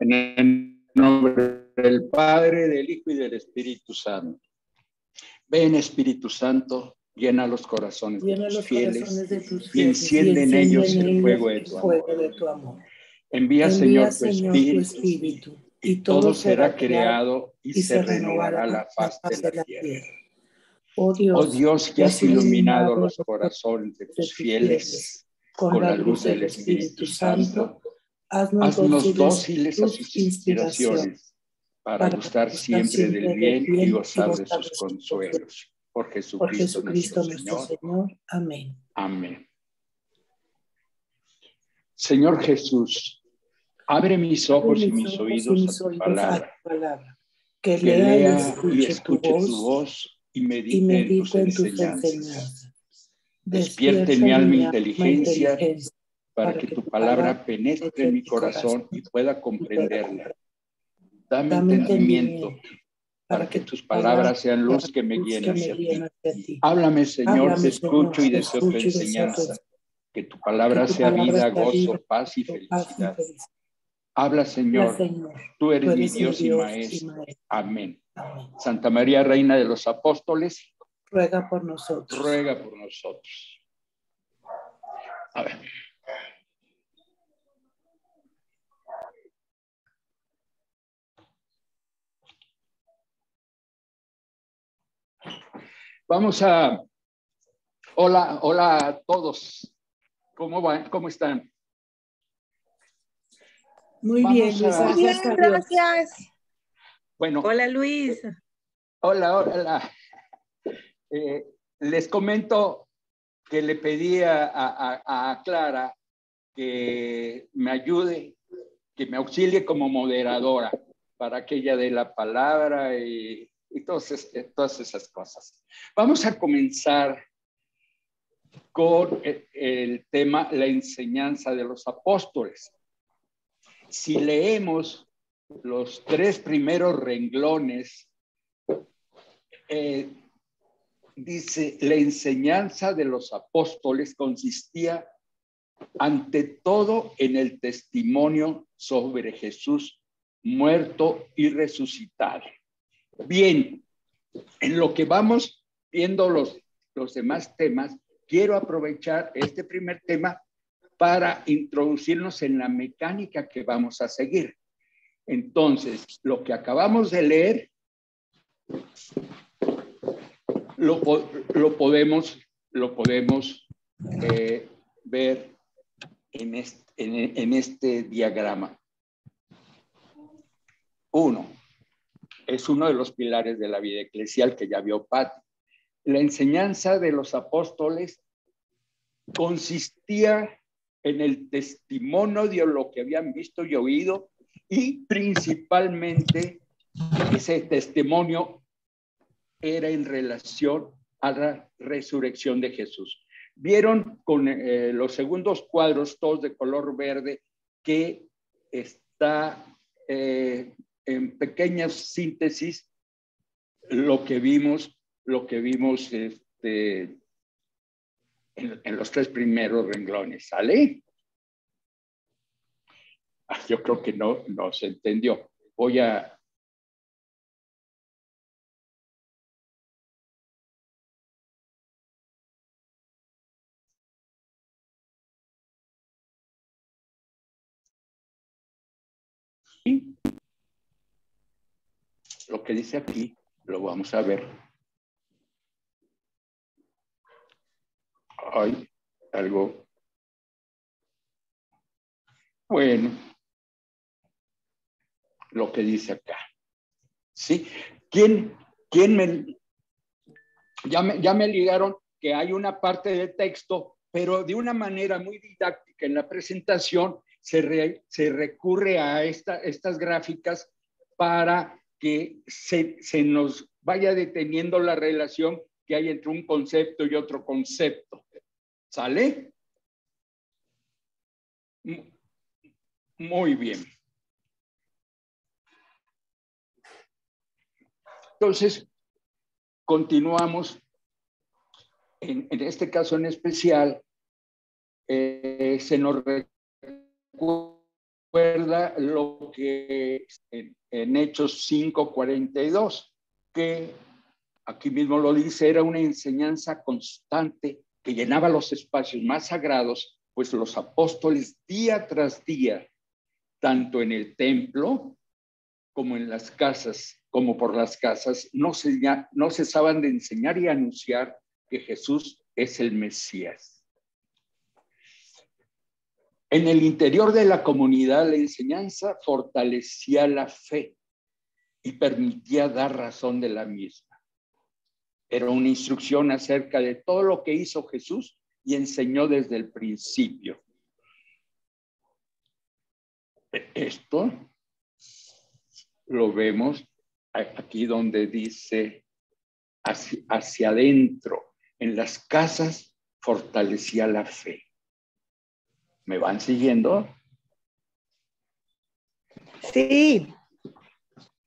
En el nombre del Padre, del Hijo y del Espíritu Santo. Ven, Espíritu Santo, llena los corazones de tus fieles y enciende en ellos el fuego de tu amor. Envía, Señor, tu Espíritu y todo será creado y se renovará la faz de la tierra. Oh Dios, que has iluminado los corazones de tus fieles con la luz del Espíritu Santo, haznos dóciles a sus inspiraciones para gustar siempre del bien y gozar de sus consuelos. Por Jesucristo nuestro Señor. Amén. Amén. Señor Jesús, abre mis ojos y mis oídos a tu palabra, que lea y escuche tu voz y medite en tus enseñanzas. Despierte en mi alma inteligencia para que tu palabra penetre en mi corazón y pueda comprenderla. Dame entendimiento para que tus palabras sean luz que me guíen hacia ti. Háblame, Señor, te escucho y deseo tu enseñanza. Que tu palabra sea vida, gozo, paz y felicidad. Habla, Señor, tú eres mi Dios y Maestro. Amén. Santa María, Reina de los Apóstoles, ruega por nosotros. Ruega por nosotros. A ver. Vamos a... Hola a todos. ¿Cómo van? ¿Cómo están? Muy bien, Luis. Muy bien, gracias. Bueno. Hola, Luis. Hola. Les comento que le pedí a Clara que me ayude, que me auxilie como moderadora para que ella dé la palabra y todas esas cosas. Vamos a comenzar con el tema, la enseñanza de los apóstoles. Si leemos los 3 primeros renglones, dice, la enseñanza de los apóstoles consistía ante todo en el testimonio sobre Jesús muerto y resucitado. Bien, en lo que vamos viendo los demás temas, quiero aprovechar este primer tema para introducirnos en la mecánica que vamos a seguir. Entonces, lo que acabamos de leer lo podemos ver en este diagrama. 1. Es uno de los pilares de la vida eclesial que ya vio Pati. La enseñanza de los apóstoles consistía en el testimonio de lo que habían visto y oído, y principalmente ese testimonio era en relación a la resurrección de Jesús. Vieron con los segundos cuadros, todos de color verde, que está en pequeñas síntesis lo que vimos en los 3 primeros renglones. ¿Sale? Yo creo que no se entendió. Voy a... ¿Sí? Lo que dice aquí lo vamos a ver. Hay algo. Bueno, lo que dice acá. ¿Sí? ¿Quién ya me ligaron que hay una parte de texto, pero de una manera muy didáctica en la presentación se recurre a estas gráficas para que se nos vaya deteniendo la relación que hay entre un concepto y otro concepto. ¿Sale? Muy bien. Entonces, continuamos. En este caso en especial, se nos recuerda recuerda lo que en Hechos 5:42, que aquí mismo lo dice, era una enseñanza constante que llenaba los espacios más sagrados, pues los apóstoles día tras día, tanto en el templo como en las casas, como por las casas, no cesaban de enseñar y anunciar que Jesús es el Mesías. En el interior de la comunidad, la enseñanza fortalecía la fe y permitía dar razón de la misma. Era una instrucción acerca de todo lo que hizo Jesús y enseñó desde el principio. Esto lo vemos aquí donde dice hacia adentro. En las casas fortalecía la fe. ¿Me van siguiendo? Sí.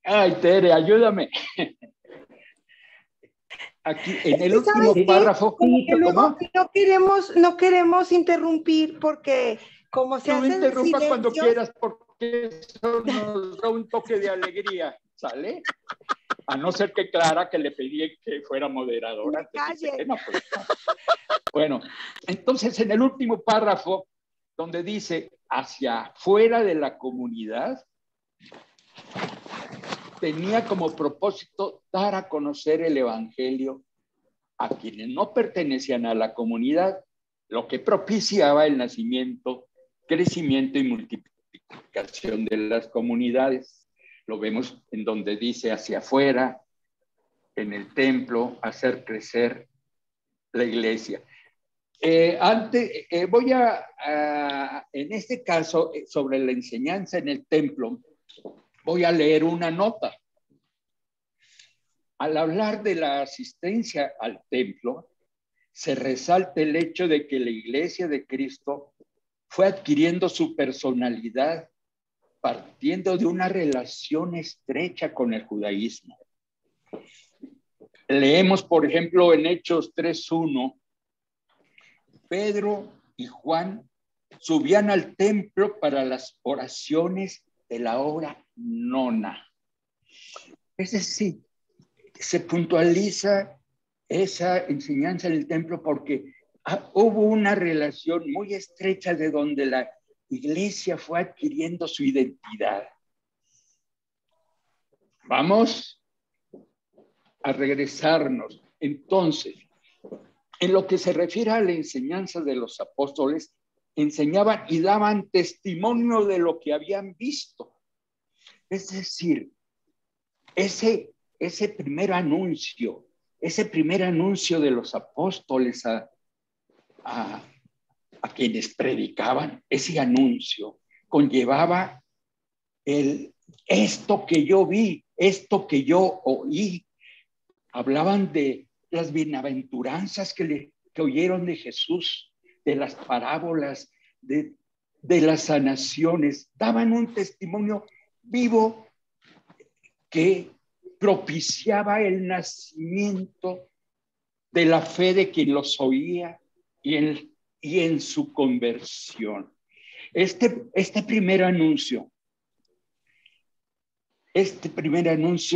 Ay, Tere, ayúdame. Aquí en el último párrafo. Como que luego no queremos interrumpir porque como se hace Tú interrumpa silencio, cuando quieras porque eso nos da un toque de alegría, ¿sale? A no ser que Clara, que le pedí que fuera moderadora, te dice que no, pues no. Bueno, entonces en el último párrafo, donde dice hacia afuera de la comunidad, tenía como propósito dar a conocer el evangelio a quienes no pertenecían a la comunidad, lo que propiciaba el nacimiento, crecimiento y multiplicación de las comunidades. Lo vemos en donde dice hacia afuera, en el templo, hacer crecer la iglesia. Voy en este caso, sobre la enseñanza en el templo, voy a leer una nota. Al hablar de la asistencia al templo, se resalta el hecho de que la iglesia de Cristo fue adquiriendo su personalidad partiendo de una relación estrecha con el judaísmo. Leemos, por ejemplo, en Hechos 3:1, Pedro y Juan subían al templo para las oraciones de la hora nona. Es decir, se puntualiza esa enseñanza en el templo porque hubo una relación muy estrecha de donde la iglesia fue adquiriendo su identidad. Vamos a regresarnos. Entonces, en lo que se refiere a la enseñanza de los apóstoles, enseñaban y daban testimonio de lo que habían visto. Es decir, ese primer anuncio de los apóstoles a quienes predicaban, ese anuncio conllevaba esto que yo vi, esto que yo oí. Hablaban de las bienaventuranzas que oyeron de Jesús, de las parábolas, de las sanaciones. Daban un testimonio vivo que propiciaba el nacimiento de la fe de quien los oía y en su conversión. Este primer anuncio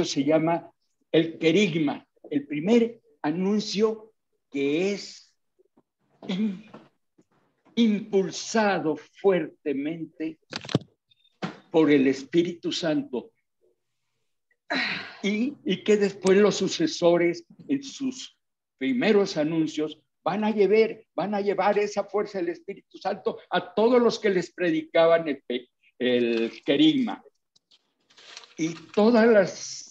se llama el querigma, el primer anuncio que es impulsado fuertemente por el Espíritu Santo y que después los sucesores en sus primeros anuncios van a llevar esa fuerza del Espíritu Santo a todos los que les predicaban el querigma. Y todas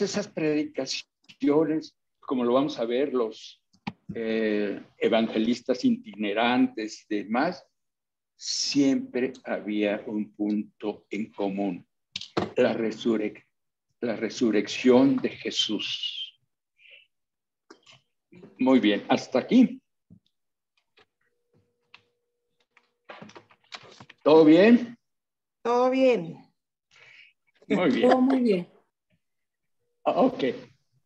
esas predicaciones, como lo vamos a ver, los evangelistas itinerantes y demás, siempre había un punto en común: la resurrección de Jesús. Muy bien, hasta aquí. ¿Todo bien? Todo bien. Muy bien. Todo muy bien. Ok.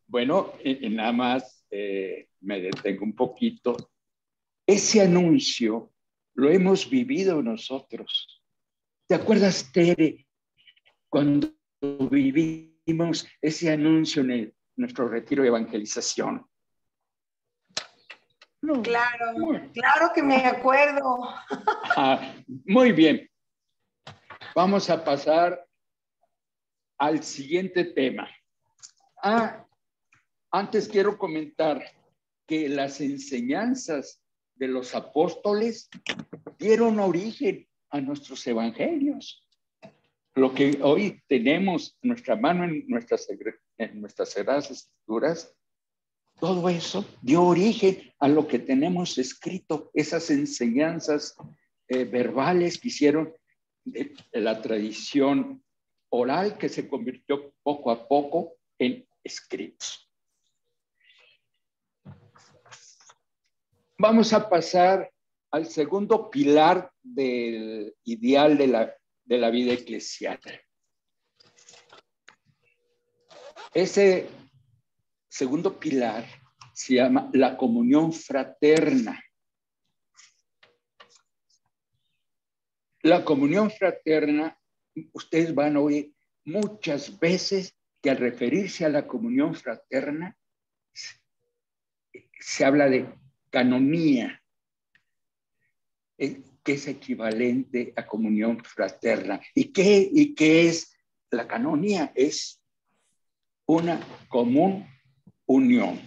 Bueno, nada más me detengo un poquito. Ese anuncio lo hemos vivido nosotros. ¿Te acuerdas, Tere, cuando vivimos ese anuncio en nuestro retiro de evangelización? No. Claro que me acuerdo. Muy bien. Vamos a pasar al siguiente tema. Antes quiero comentar que las enseñanzas de los apóstoles dieron origen a nuestros evangelios. Lo que hoy tenemos en nuestra mano en nuestras Sagradas Escrituras, todo eso dio origen a lo que tenemos escrito, esas enseñanzas verbales que hicieron de la tradición oral que se convirtió poco a poco en escritos. Vamos a pasar al segundo pilar del ideal de la vida eclesial. Ese segundo pilar se llama la comunión fraterna. La comunión fraterna, ustedes van a oír muchas veces que al referirse a la comunión fraterna se habla de canonía, que es equivalente a comunión fraterna. ¿Y qué es la canonía? Es una común unión.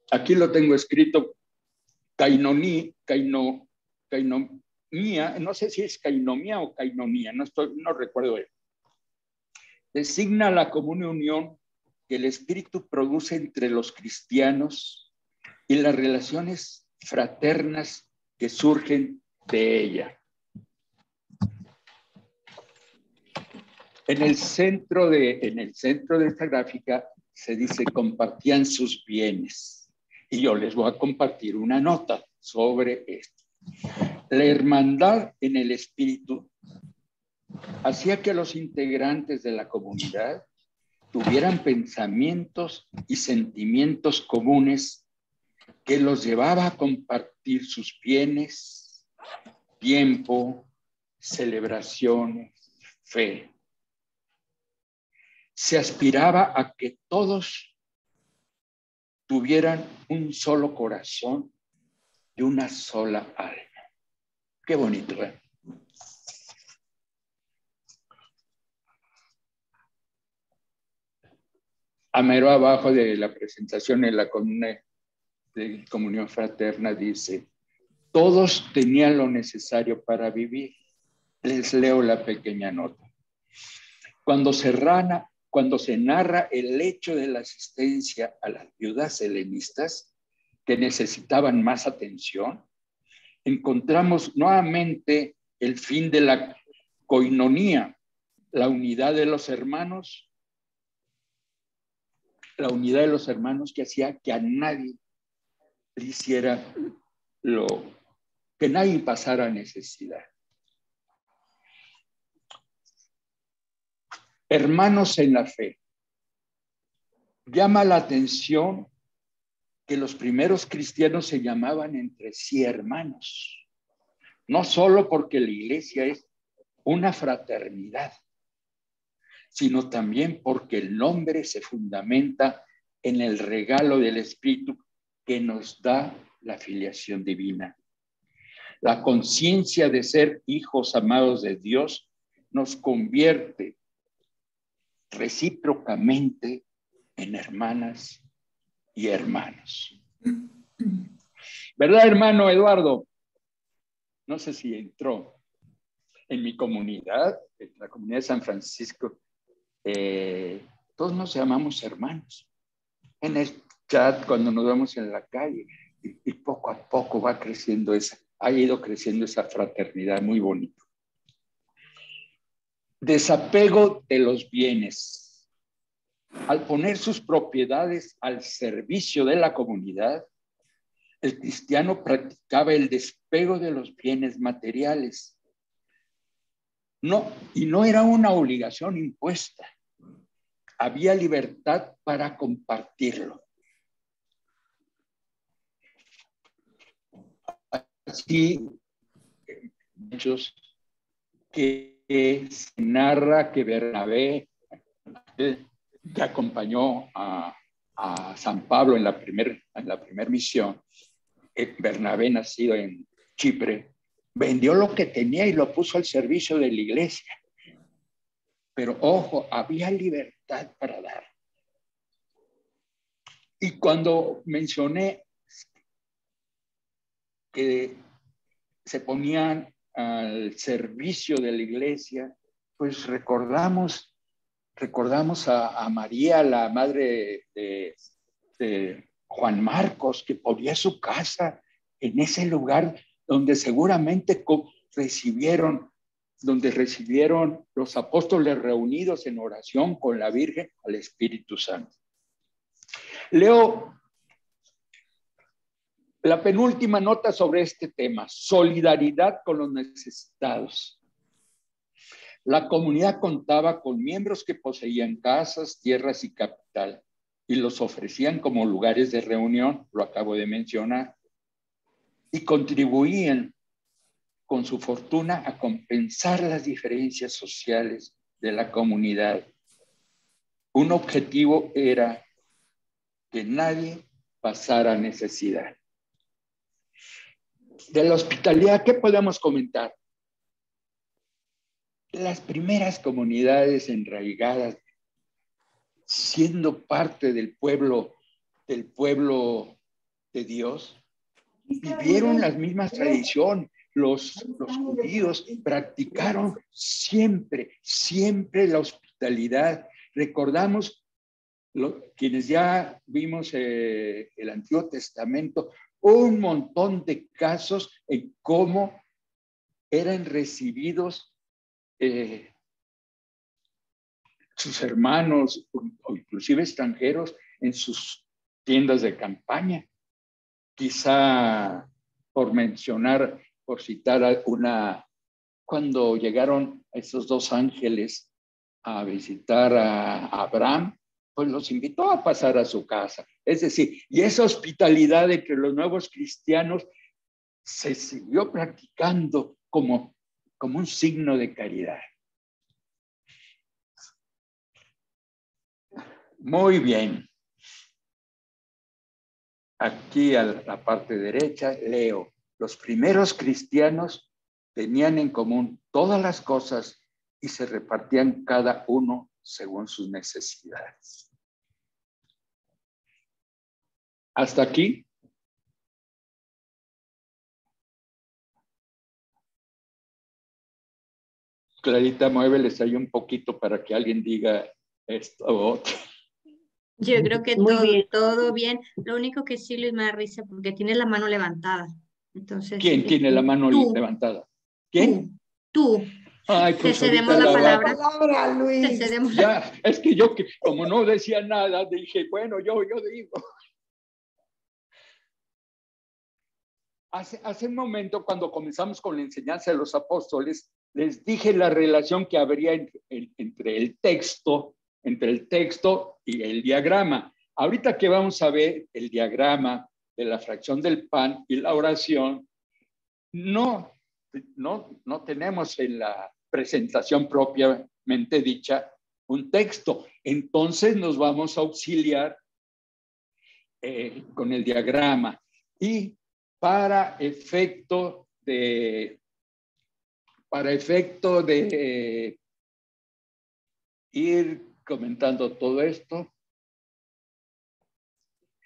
Aquí lo tengo escrito, kainomía, no sé si es kainomía o kainonía, no recuerdo. Designa la común unión que el Espíritu produce entre los cristianos y las relaciones fraternas que surgen de ella. En el centro de esta gráfica se dice compartían sus bienes. Y yo les voy a compartir una nota sobre esto. La hermandad en el Espíritu hacía que los integrantes de la comunidad tuvieran pensamientos y sentimientos comunes que los llevaba a compartir sus bienes, tiempo, celebraciones, fe. Se aspiraba a que todos tuvieran un solo corazón y una sola alma. Qué bonito, ¿eh? A mero abajo de la presentación en la comunión fraterna dice, todos tenían lo necesario para vivir. Les leo la pequeña nota. Cuando se narra el hecho de la asistencia a las viudas helenistas que necesitaban más atención, encontramos nuevamente el fin de la coinonía, la unidad de los hermanos, que hacía que a nadie le hiciera que nadie pasara necesidad. Hermanos en la fe. Llama la atención que los primeros cristianos se llamaban entre sí hermanos, no solo porque la iglesia es una fraternidad, sino también porque el nombre se fundamenta en el regalo del Espíritu que nos da la filiación divina. La conciencia de ser hijos amados de Dios nos convierte recíprocamente en hermanas y hermanos. ¿Verdad, hermano Eduardo? No sé si entró. En mi comunidad, en la comunidad de San Francisco, todos nos llamamos hermanos. En el chat, cuando nos vemos en la calle, y poco a poco ha ido creciendo esa fraternidad muy bonita. Desapego de los bienes. Al poner sus propiedades al servicio de la comunidad, el cristiano practicaba el despego de los bienes materiales. Y no era una obligación impuesta. Había libertad para compartirlo. así muchos que se narra que Bernabé, que acompañó a San Pablo en la primer misión, Bernabé, nacido en Chipre, vendió lo que tenía y lo puso al servicio de la iglesia. Pero ojo, había libertad para dar. Y cuando mencioné que se ponían al servicio de la iglesia, pues recordamos a María, la madre de Juan Marcos, que ponía su casa en ese lugar donde seguramente recibieron los apóstoles reunidos en oración con la Virgen al Espíritu Santo. Leo la penúltima nota sobre este tema: solidaridad con los necesitados. La comunidad contaba con miembros que poseían casas, tierras y capital, y los ofrecían como lugares de reunión, lo acabo de mencionar, y contribuían con su fortuna a compensar las diferencias sociales de la comunidad. Un objetivo era que nadie pasara necesidad. De la hospitalidad, ¿qué podemos comentar? Las primeras comunidades enraigadas, siendo parte del pueblo de Dios, vivieron las mismas tradiciones. Los judíos practicaron siempre la hospitalidad. Recordamos, quienes ya vimos el Antiguo Testamento, un montón de casos en cómo eran recibidos sus hermanos o inclusive extranjeros en sus tiendas de campaña. Quizá por citar cuando llegaron esos dos ángeles a visitar a Abraham, pues los invitó a pasar a su casa. Es decir, y esa hospitalidad entre los nuevos cristianos se siguió practicando como un signo de caridad. Muy bien. Aquí a la parte derecha leo: los primeros cristianos tenían en común todas las cosas y se repartían cada uno según sus necesidades. ¿Hasta aquí? Clarita, muéveles ahí un poquito para que alguien diga esto o otro. Yo creo que todo bien. Lo único que sí, Luis, me da risa porque tiene la mano levantada. Entonces, ¿quién tiene la mano levantada? ¿Quién? Tú. Ay, te pues cedemos la palabra. Luis. Te cedemos ya, es que yo, como no decía nada, dije, bueno, yo digo. Hace un momento, cuando comenzamos con la enseñanza de los apóstoles, les dije la relación que habría entre el texto y el diagrama. Ahorita que vamos a ver el diagrama de la fracción del pan y la oración, no tenemos en la presentación propiamente dicha un texto. Entonces nos vamos a auxiliar con el diagrama. Y para efecto de ir comentando todo esto,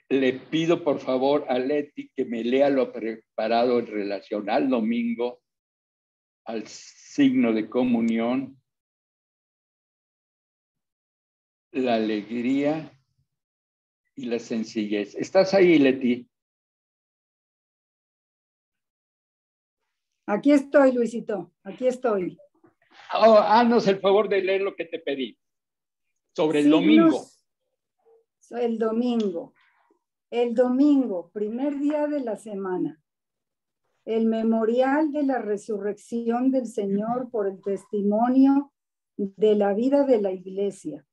le pido por favor a Leti que me lea lo preparado en relación al domingo, al signo de comunión, la alegría y la sencillez. ¿Estás ahí, Leti? Aquí estoy, Luisito, aquí estoy. Haznos el favor de leer lo que te pedí sobre el domingo. El domingo, primer día de la semana. El memorial de la resurrección del Señor por el testimonio de la vida de la iglesia.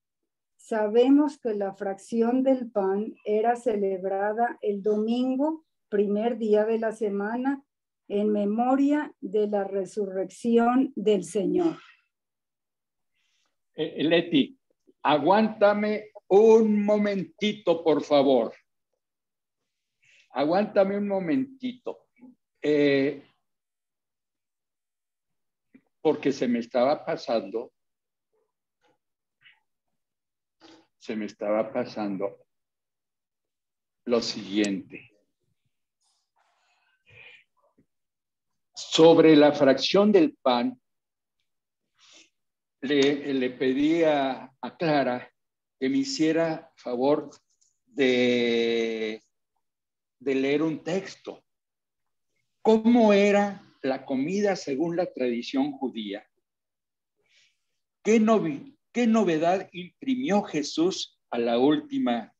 Sabemos que la fracción del pan era celebrada el domingo, primer día de la semana, en memoria de la resurrección del Señor. Leti, aguántame un momentito, por favor. Aguántame un momentito. Porque se me estaba pasando lo siguiente. Sobre la fracción del pan, le pedí a Clara que me hiciera favor de leer un texto. ¿Cómo era la comida según la tradición judía? ¿Qué novedad imprimió Jesús a la última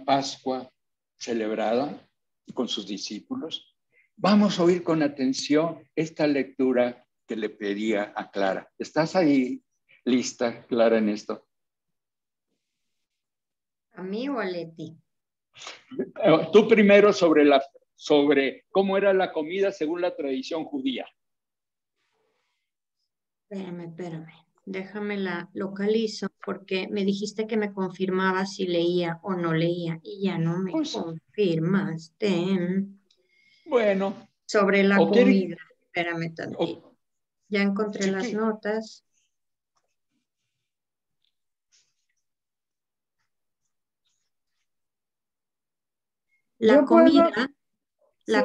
Pascua celebrada con sus discípulos? Vamos a oír con atención esta lectura que le pedía a Clara. ¿Estás ahí lista, Clara, en esto? ¿A mí o a Leti? Tú primero sobre cómo era la comida según la tradición judía. Espérame. Déjame la localizo porque me dijiste que me confirmaba si leía o no leía y ya no me confirmaste. Bueno. Sobre la comida. Espérame tantito. Ya encontré las notas. La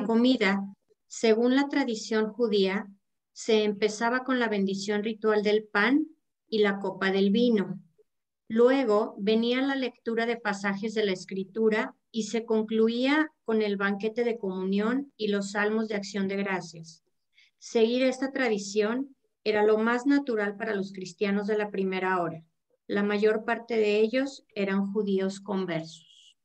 comida, según la tradición judía, se empezaba con la bendición ritual del pan y la copa del vino. Luego venía la lectura de pasajes de la Escritura y se concluía con el banquete de comunión y los salmos de acción de gracias. Seguir esta tradición era lo más natural para los cristianos de la primera hora. La mayor parte de ellos eran judíos conversos.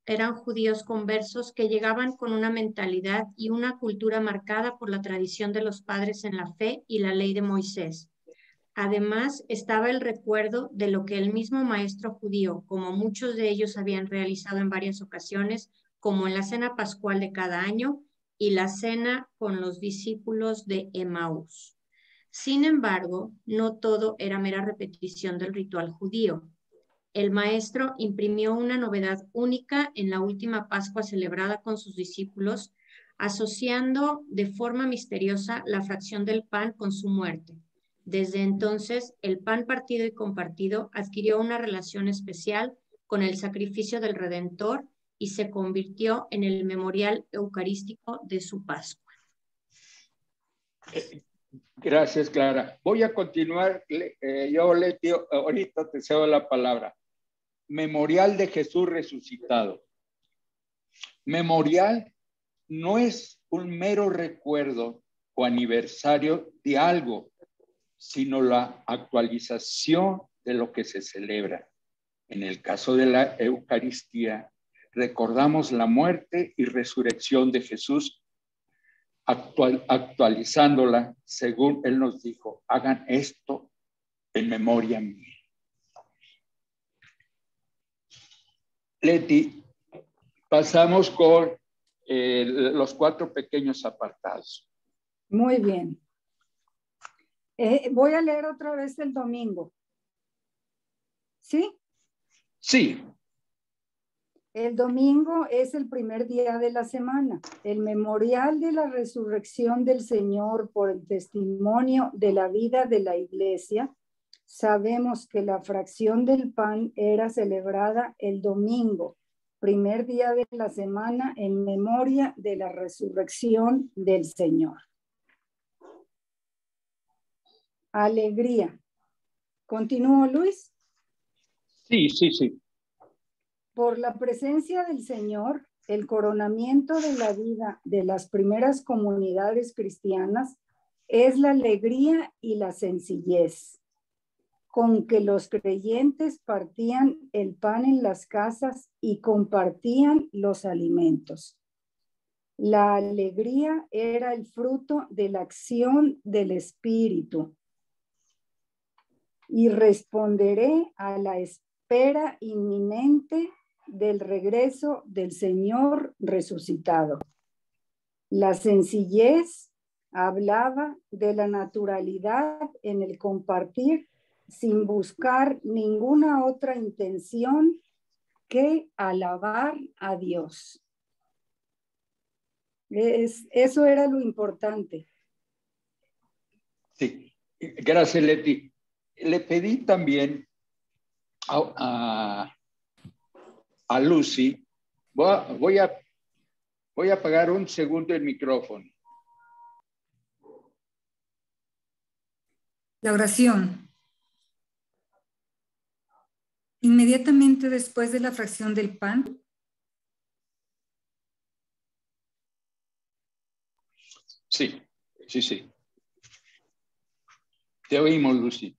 Eran judíos conversos que llegaban con una mentalidad y una cultura marcada por la tradición de los padres en la fe y la ley de Moisés. Además, estaba el recuerdo de lo que el mismo maestro judío, como muchos de ellos habían realizado en varias ocasiones, como en la cena pascual de cada año y la cena con los discípulos de Emaús. Sin embargo, no todo era mera repetición del ritual judío. El maestro imprimió una novedad única en la última Pascua celebrada con sus discípulos, asociando de forma misteriosa la fracción del pan con su muerte. Desde entonces, el pan partido y compartido adquirió una relación especial con el sacrificio del Redentor y se convirtió en el memorial eucarístico de su Pascua. Gracias, Clara. Voy a continuar. Yo, Leti, ahorita te cedo la palabra. Memorial de Jesús resucitado. Memorial no es un mero recuerdo o aniversario de algo, sino la actualización de lo que se celebra. En el caso de la Eucaristía, recordamos la muerte y resurrección de Jesús, actualizándola según Él nos dijo, hagan esto en memoria mía. Leti, pasamos con los 4 pequeños apartados. Muy bien. Voy a leer otra vez el domingo. ¿Sí? Sí. El domingo es el primer día de la semana, el memorial de la resurrección del Señor por el testimonio de la vida de la iglesia. Sabemos que la fracción del pan era celebrada el domingo, primer día de la semana, en memoria de la resurrección del Señor. Alegría. ¿Continúo, Luis? Sí. Por la presencia del Señor, el coronamiento de la vida de las primeras comunidades cristianas es la alegría y la sencillez con que los creyentes partían el pan en las casas y compartían los alimentos. La alegría era el fruto de la acción del Espíritu. Y responderé a la espera inminente del regreso del Señor resucitado. La sencillez hablaba de la naturalidad en el compartir sin buscar ninguna otra intención que alabar a Dios. Eso era lo importante. Sí, gracias, Leti. Le pedí también a Lucy, voy a apagar un segundo el micrófono. La oración. Inmediatamente después de la fracción del pan. Sí. Te oímos, Lucy.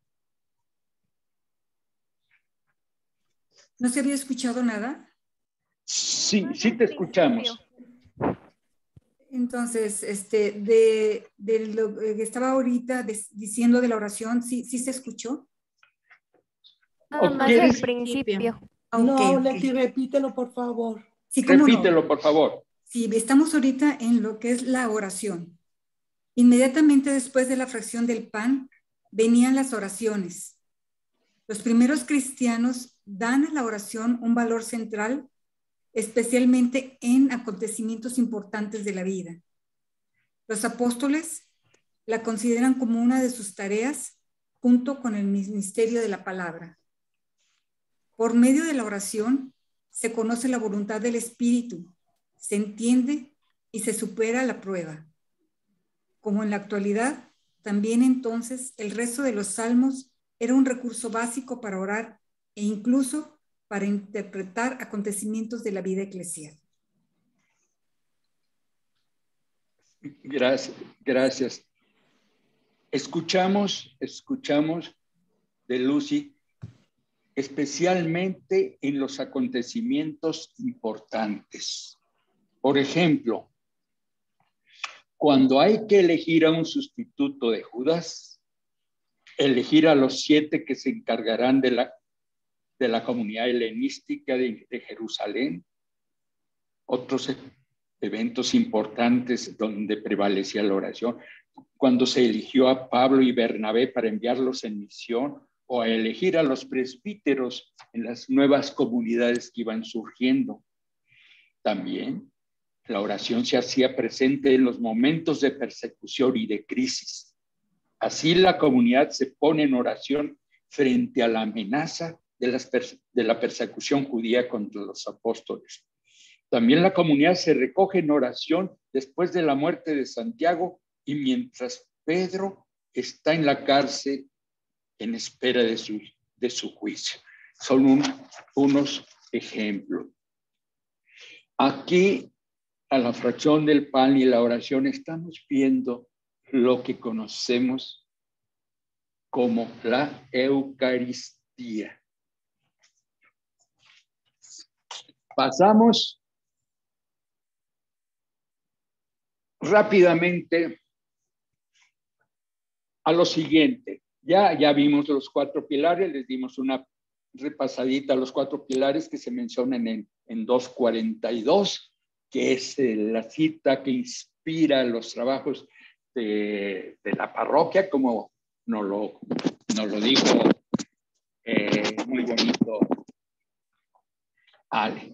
¿No se había escuchado nada? Sí te escuchamos. Entonces, de lo que estaba ahorita diciendo de la oración, ¿sí se escuchó? Más al principio. No, Leti, repítelo, por favor. Sí, ¿cómo repítelo, no? por favor. Sí, estamos ahorita en lo que es la oración. Inmediatamente después de la fracción del pan, venían las oraciones. Los primeros cristianos dan a la oración un valor central, especialmente en acontecimientos importantes de la vida. Los apóstoles la consideran como una de sus tareas junto con el ministerio de la palabra. Por medio de la oración se conoce la voluntad del Espíritu, se entiende y se supera la prueba. Como en la actualidad, también entonces el resto de los salmos era un recurso básico para orar e incluso para interpretar acontecimientos de la vida eclesial. Gracias. Escuchamos de Lucy, especialmente en los acontecimientos importantes. Por ejemplo, cuando hay que elegir a un sustituto de Judas, elegir a los 7 que se encargarán de la comunidad helenística de Jerusalén, otros eventos importantes donde prevalecía la oración, cuando se eligió a Pablo y Bernabé para enviarlos en misión, o a elegir a los presbíteros en las nuevas comunidades que iban surgiendo. También la oración se hacía presente en los momentos de persecución y de crisis. Así la comunidad se pone en oración frente a la amenaza de la persecución judía contra los apóstoles. También la comunidad se recoge en oración después de la muerte de Santiago y mientras Pedro está en la cárcel en espera de su juicio. Son unos ejemplos. Aquí, a la fracción del pan y la oración, estamos viendo lo que conocemos como la Eucaristía. Pasamos rápidamente a lo siguiente. Ya vimos los 4 pilares, les dimos una repasadita a los 4 pilares que se mencionan en 2:42, que es la cita que inspira los trabajos de la parroquia, como nos lo dijo muy bonito Ale.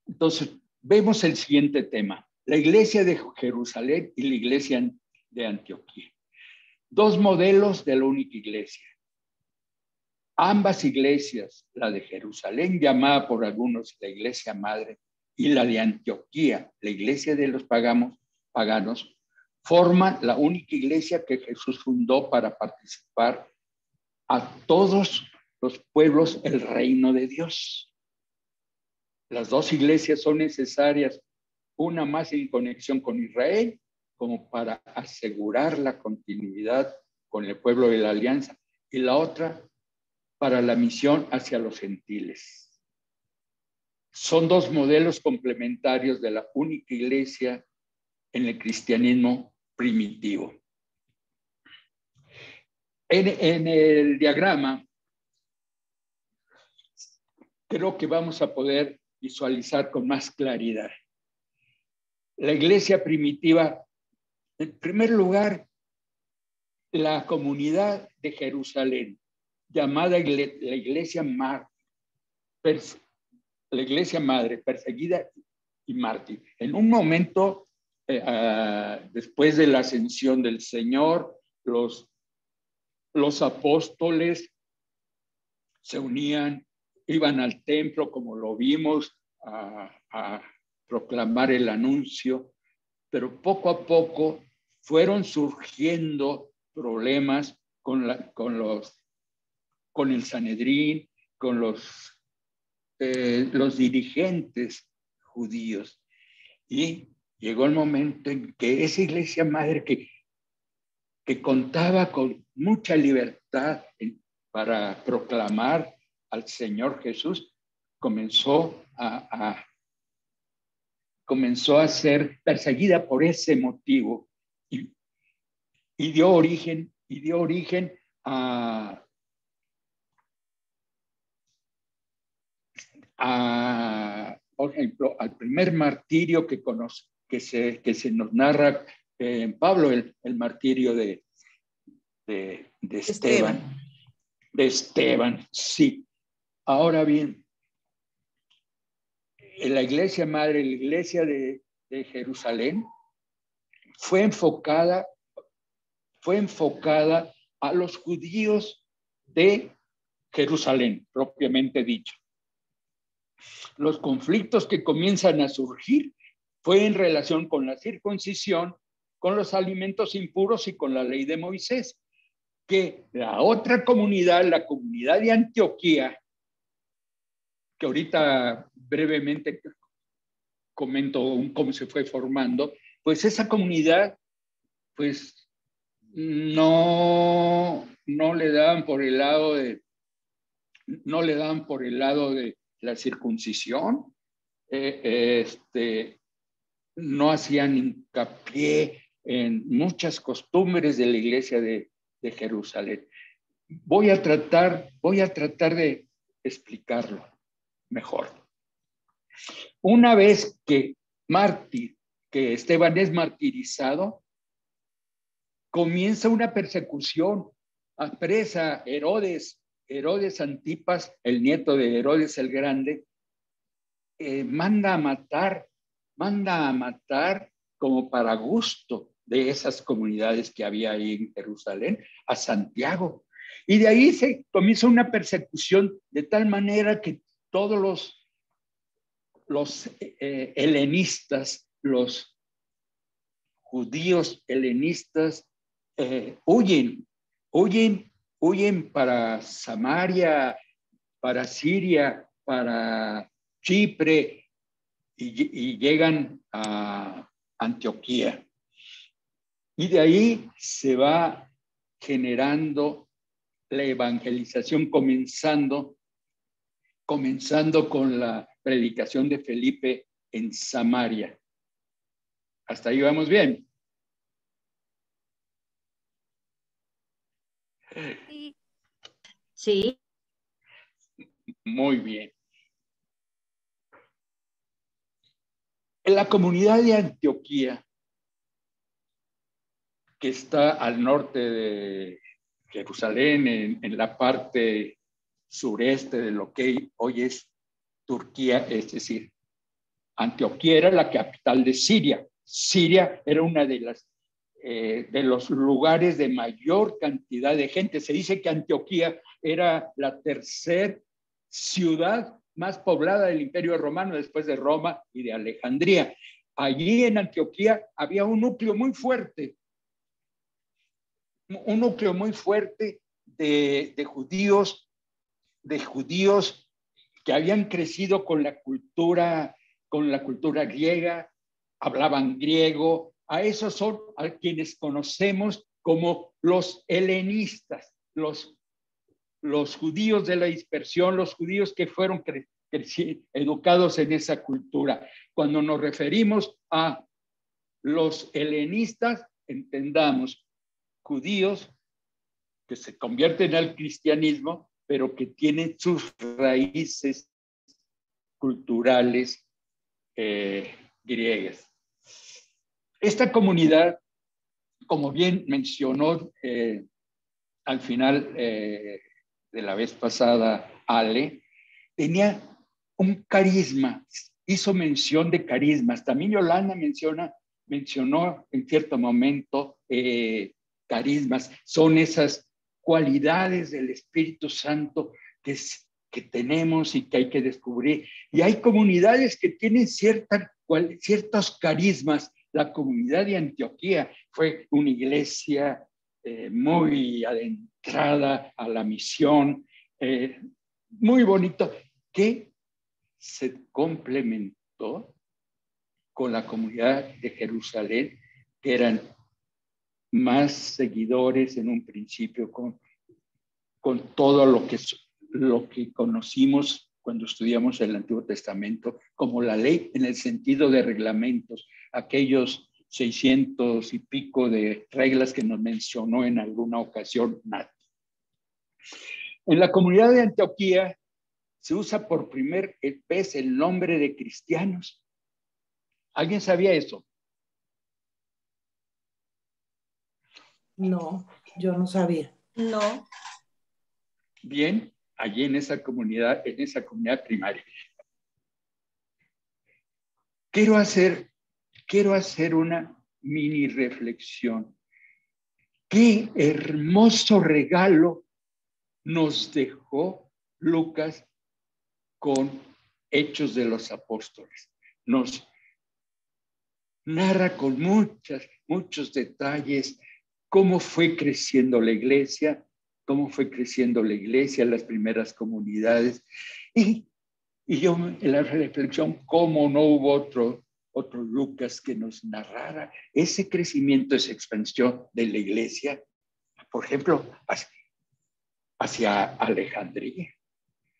Entonces, vemos el siguiente tema: la iglesia de Jerusalén y la iglesia de Antioquía. 2 modelos de la única iglesia. Ambas iglesias, la de Jerusalén, llamada por algunos la iglesia madre, y la de Antioquía, la iglesia de los paganos, forman la única iglesia que Jesús fundó para participar a todos los pueblos el reino de Dios. Las 2 iglesias son necesarias, una más en conexión con Israel, como para asegurar la continuidad con el pueblo de la alianza, y la otra para la misión hacia los gentiles. Son 2 modelos complementarios de la única iglesia en el cristianismo primitivo. En el diagrama creo que vamos a poder visualizar con más claridad. La iglesia primitiva, en primer lugar, la comunidad de Jerusalén, llamada la iglesia madre, perseguida y mártir. En un momento, después de la ascensión del Señor, los apóstoles se unían, iban al templo, como lo vimos, a proclamar el anuncio, pero poco a poco fueron surgiendo problemas con el Sanedrín, con los dirigentes judíos. Y llegó el momento en que esa iglesia madre que contaba con mucha libertad para proclamar al Señor Jesús, comenzó a ser perseguida por ese motivo y dio origen por ejemplo, al primer martirio que se nos narra en Pablo, el martirio de Esteban. De Esteban, sí. Ahora bien, en la iglesia madre, la iglesia de Jerusalén, fue enfocada a los judíos de Jerusalén, propiamente dicho. Los conflictos que comienzan a surgir fue en relación con la circuncisión, con los alimentos impuros y con la ley de Moisés, que la otra comunidad, la comunidad de Antioquía, que ahorita brevemente comento cómo se fue formando, pues esa comunidad, pues no le daban por el lado de la circuncisión, no hacían hincapié en muchas costumbres de la iglesia de Jerusalén. Voy a tratar de explicarlo mejor. Una vez que Esteban es martirizado, comienza una persecución, apresa Herodes Antipas, el nieto de Herodes el Grande, manda a matar como para gusto de esas comunidades que había ahí en Jerusalén, a Santiago. Y de ahí se comienza una persecución de tal manera que todos los helenistas, los judíos helenistas, huyen para Samaria, para Siria, para Chipre y llegan a Antioquía. Y de ahí se va generando la evangelización, comenzando con la predicación de Felipe en Samaria. ¿Hasta ahí vamos bien? Sí. Muy bien. En la comunidad de Antioquía, que está al norte de Jerusalén, en la parte sureste de lo que hoy es Turquía, es decir, Antioquía era la capital de Siria. Siria era una de los lugares de mayor cantidad de gente. Se dice que Antioquía era la tercera ciudad más poblada del Imperio Romano después de Roma y de Alejandría. Allí en Antioquía había un núcleo muy fuerte de judíos que habían crecido con la cultura griega, hablaban griego. A esos son a quienes conocemos como los helenistas, los judíos de la dispersión, los judíos que fueron educados en esa cultura. Cuando nos referimos a los helenistas, entendamos judíos que se convierten al cristianismo, pero que tienen sus raíces culturales griegas. Esta comunidad, como bien mencionó al final de la vez pasada Ale, tenía un carisma, hizo mención de carismas. También Yolanda mencionó en cierto momento carismas. Son esas cualidades del Espíritu Santo que tenemos y que hay que descubrir. Y hay comunidades que tienen ciertos carismas. La comunidad de Antioquía fue una iglesia muy adentrada a la misión, muy bonito, que se complementó con la comunidad de Jerusalén, que eran más seguidores en un principio con todo lo que conocimos cuando estudiamos el Antiguo Testamento, como la ley en el sentido de reglamentos, aquellos 600 y pico de reglas que nos mencionó en alguna ocasión Nat. En la comunidad de Antioquía se usa por primera vez el nombre de cristianos. ¿Alguien sabía eso? No, yo no sabía. No. Bien, allí en esa comunidad primaria. Quiero hacer una mini reflexión. Qué hermoso regalo nos dejó Lucas con Hechos de los Apóstoles. Nos narra con muchos detalles cómo fue creciendo la iglesia, las primeras comunidades. Y yo en la reflexión, cómo no hubo otro Lucas que nos narrara ese crecimiento, esa expansión de la iglesia, por ejemplo, hacia Alejandría,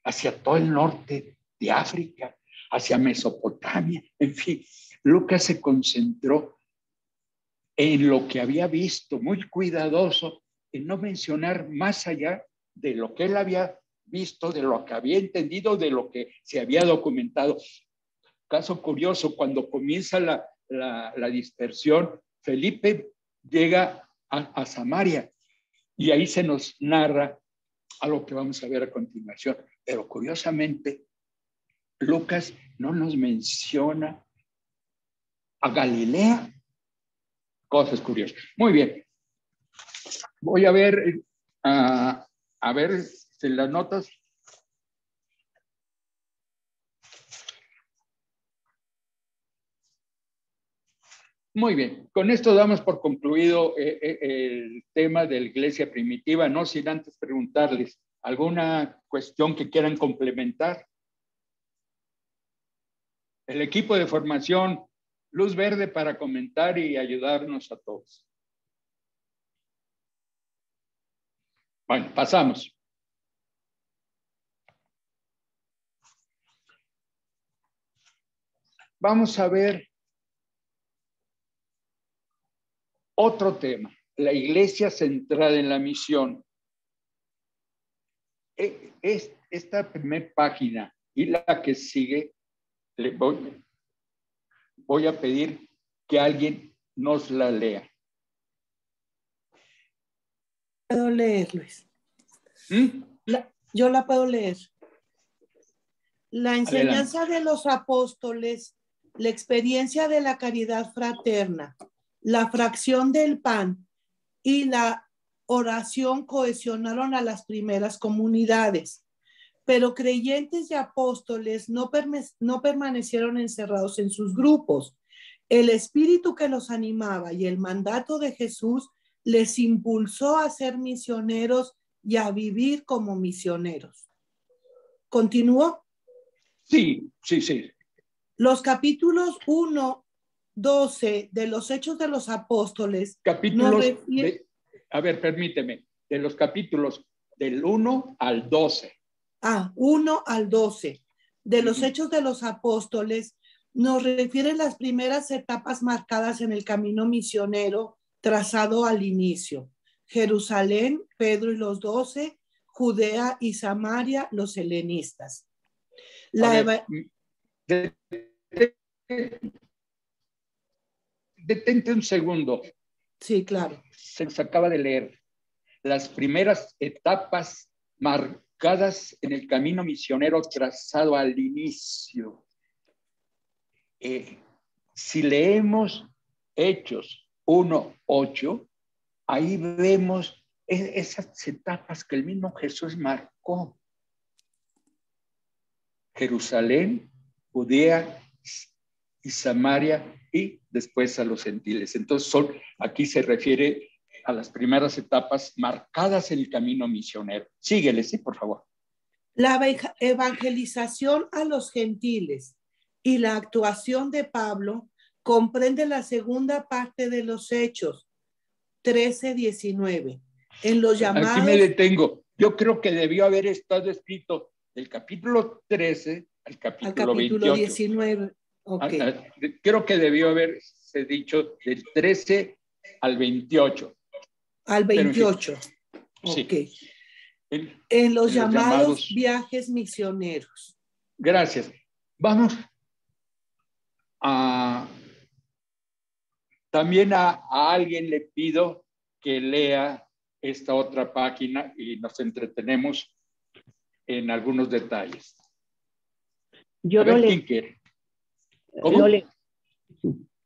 hacia todo el norte de África, hacia Mesopotamia, en fin. Lucas se concentró en lo que había visto, muy cuidadoso en no mencionar más allá de lo que él había visto, de lo que había entendido, de lo que se había documentado. Caso curioso, cuando comienza la dispersión, Felipe llega a Samaria y ahí se nos narra a lo que vamos a ver a continuación. Pero curiosamente, Lucas no nos menciona a Galilea. Cosas curiosas. Muy bien. Voy a ver si las notas. Muy bien, con esto damos por concluido el tema de la iglesia primitiva, no sin antes preguntarles alguna cuestión que quieran complementar. El equipo de formación, luz verde para comentar y ayudarnos a todos. Bueno, pasamos. Vamos a ver otro tema, la iglesia centrada en la misión. Esta primera página y la que sigue, voy a pedir que alguien nos la lea. Puedo leer, Luis. Yo la puedo leer. La enseñanza de los apóstoles, la experiencia de la caridad fraterna, la fracción del pan y la oración cohesionaron a las primeras comunidades, pero creyentes y apóstoles no permanecieron encerrados en sus grupos. El espíritu que los animaba y el mandato de Jesús les impulsó a ser misioneros y a vivir como misioneros. ¿Continúo? Sí. Los capítulos 1, 12 de los Hechos de los Apóstoles. Permíteme, de los capítulos del 1 al 12. 1 al 12 de los Hechos de los Apóstoles nos refieren las primeras etapas marcadas en el camino misionero trazado al inicio. Jerusalén, Pedro y los 12, Judea y Samaria, los helenistas. Detente un segundo. Sí, claro. Se nos acaba de leer las primeras etapas marcadas en el camino misionero trazado al inicio. Si leemos Hechos 1:8, ahí vemos esas etapas que el mismo Jesús marcó. Jerusalén, Judea y Samaria, y después a los gentiles. Entonces, aquí se refiere a las primeras etapas marcadas en el camino misionero. Síguele, sí, por favor. La evangelización a los gentiles y la actuación de Pablo comprende la segunda parte de los Hechos 13-19. En los llamados... Aquí me detengo. Yo creo que debió haber estado escrito del capítulo 13 al capítulo 28. 19. Okay. Creo que debió haberse dicho del 13 al 28. Al 28. Sí. Ok. En los llamados viajes misioneros. Gracias. Vamos a... También a alguien le pido que lea esta otra página y nos entretenemos en algunos detalles. Yo lo leo. ¿Quién quiere? ¿Cómo? Lo leo.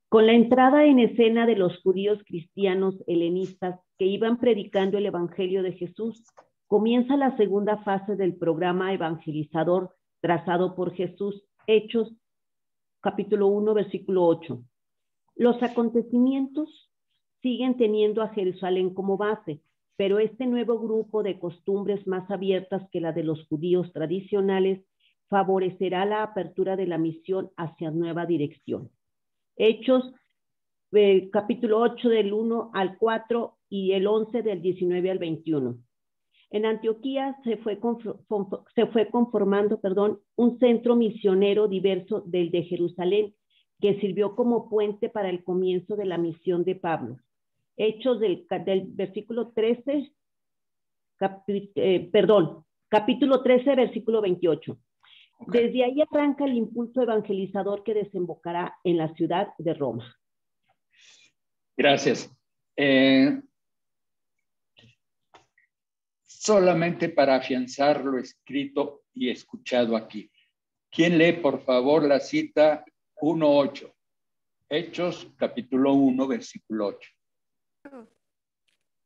Con la entrada en escena de los judíos cristianos helenistas que iban predicando el Evangelio de Jesús, comienza la segunda fase del programa evangelizador trazado por Jesús, Hechos, capítulo 1, versículo 8. Los acontecimientos siguen teniendo a Jerusalén como base, pero este nuevo grupo de costumbres más abiertas que la de los judíos tradicionales favorecerá la apertura de la misión hacia nueva dirección. Hechos, capítulo 8 del 1 al 4 y el 11 del 19 al 21. En Antioquía se fue conformando un centro misionero diverso del de Jerusalén, que sirvió como puente para el comienzo de la misión de Pablo. Hechos del versículo 13, capítulo 13, versículo 28. Okay. Desde ahí arranca el impulso evangelizador que desembocará en la ciudad de Roma. Gracias. Solamente para afianzar lo escrito y escuchado aquí. ¿Quién lee, por favor, la cita 1:8? Hechos, capítulo 1, versículo 8.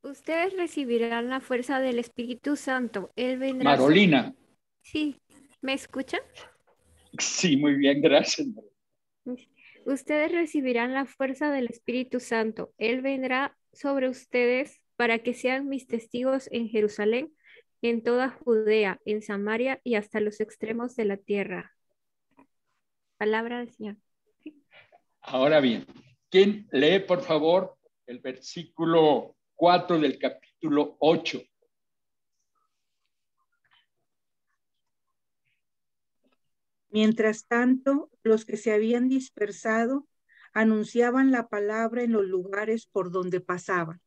Ustedes recibirán la fuerza del Espíritu Santo. Él vendrá. Marolina. Sí, ¿me escuchan? Sí, muy bien, gracias. Ustedes recibirán la fuerza del Espíritu Santo. Él vendrá sobre ustedes para que sean mis testigos en Jerusalén, en toda Judea, en Samaria y hasta los extremos de la tierra. Palabra del Señor. Ahora bien, ¿quién lee, por favor, el versículo 4 del capítulo 8? Mientras tanto, los que se habían dispersado anunciaban la palabra en los lugares por donde pasaban.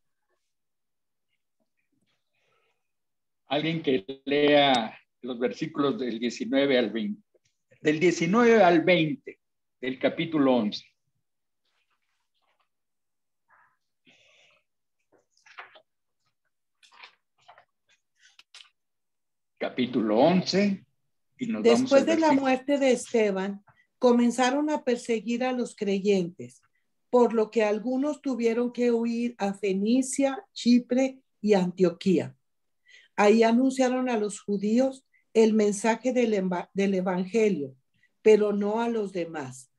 Alguien que lea los versículos del 19 al 20. Del 19 al 20 del capítulo 11. Capítulo 11. Y nos Después de la muerte de Esteban, comenzaron a perseguir a los creyentes, por lo que algunos tuvieron que huir a Fenicia, Chipre y Antioquía. Ahí anunciaron a los judíos el mensaje del evangelio, pero no a los demás.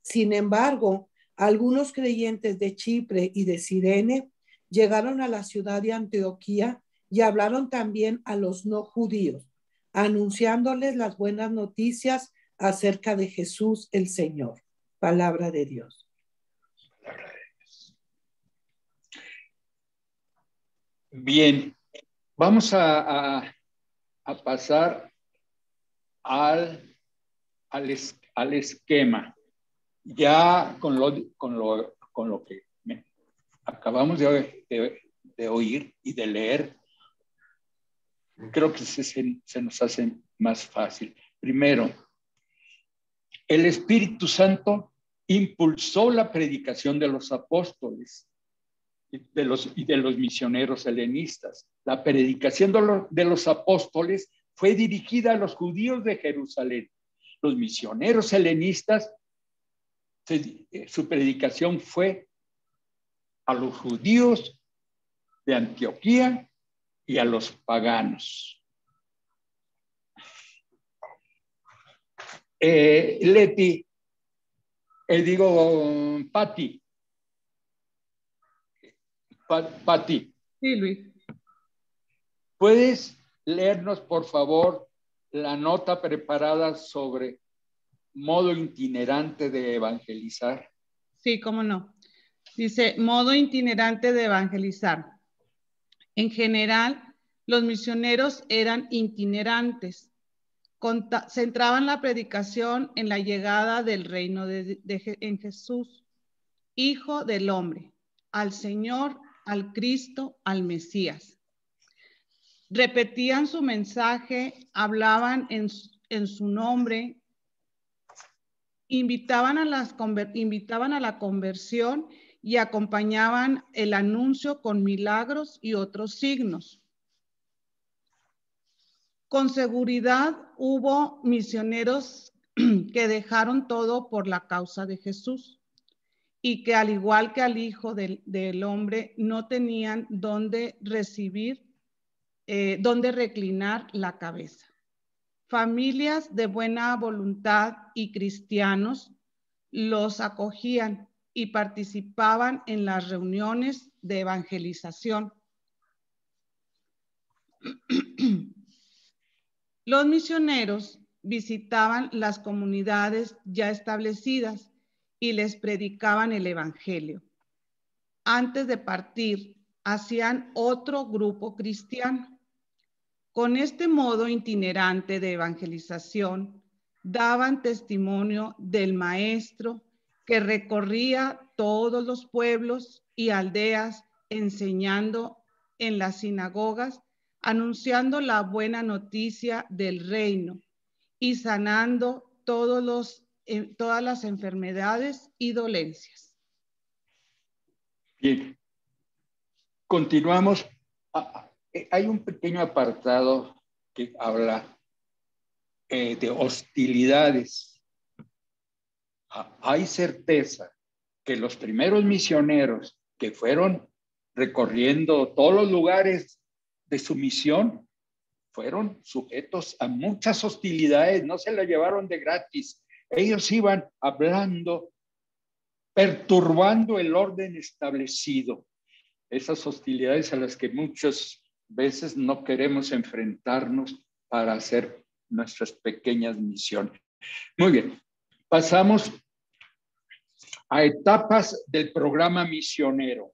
Sin embargo, algunos creyentes de Chipre y de Cirene llegaron a la ciudad de Antioquía y hablaron también a los no judíos, anunciándoles las buenas noticias acerca de Jesús el Señor. Palabra de Dios. Bien, vamos a pasar al esquema. Ya con lo que acabamos de oír y de leer, creo que se nos hace más fácil. Primero, el Espíritu Santo impulsó la predicación de los apóstoles y de los misioneros helenistas. La predicación de los apóstoles fue dirigida a los judíos de Jerusalén. Los misioneros helenistas, su predicación fue a los judíos de Antioquía y a los paganos. Leti, Patti. Patti. Sí, Luis. ¿Puedes leernos, por favor, la nota preparada sobre modo itinerante de evangelizar? Sí, cómo no. Dice, modo itinerante de evangelizar. En general, los misioneros eran itinerantes. Centraban la predicación en la llegada del reino en Jesús, Hijo del Hombre, al Señor, al Cristo, al Mesías. Repetían su mensaje, hablaban en su nombre, invitaban a la conversión y acompañaban el anuncio con milagros y otros signos. Con seguridad hubo misioneros que dejaron todo por la causa de Jesús y que, al igual que al Hijo del Hombre, no tenían dónde reclinar la cabeza. Familias de buena voluntad y cristianos los acogían y participaban en las reuniones de evangelización. Los misioneros visitaban las comunidades ya establecidas y les predicaban el evangelio. Antes de partir, hacían otro grupo cristiano. Con este modo itinerante de evangelización, daban testimonio del maestro que recorría todos los pueblos y aldeas, enseñando en las sinagogas, anunciando la buena noticia del reino y sanando todas las enfermedades y dolencias. Bien, continuamos. Hay un pequeño apartado que habla de hostilidades. Hay certeza que los primeros misioneros que fueron recorriendo todos los lugares de su misión fueron sujetos a muchas hostilidades, no se la llevaron de gratis. Ellos iban hablando, perturbando el orden establecido. Esas hostilidades a las que muchas veces no queremos enfrentarnos para hacer nuestras pequeñas misiones. Muy bien, pasamos a etapas del programa misionero.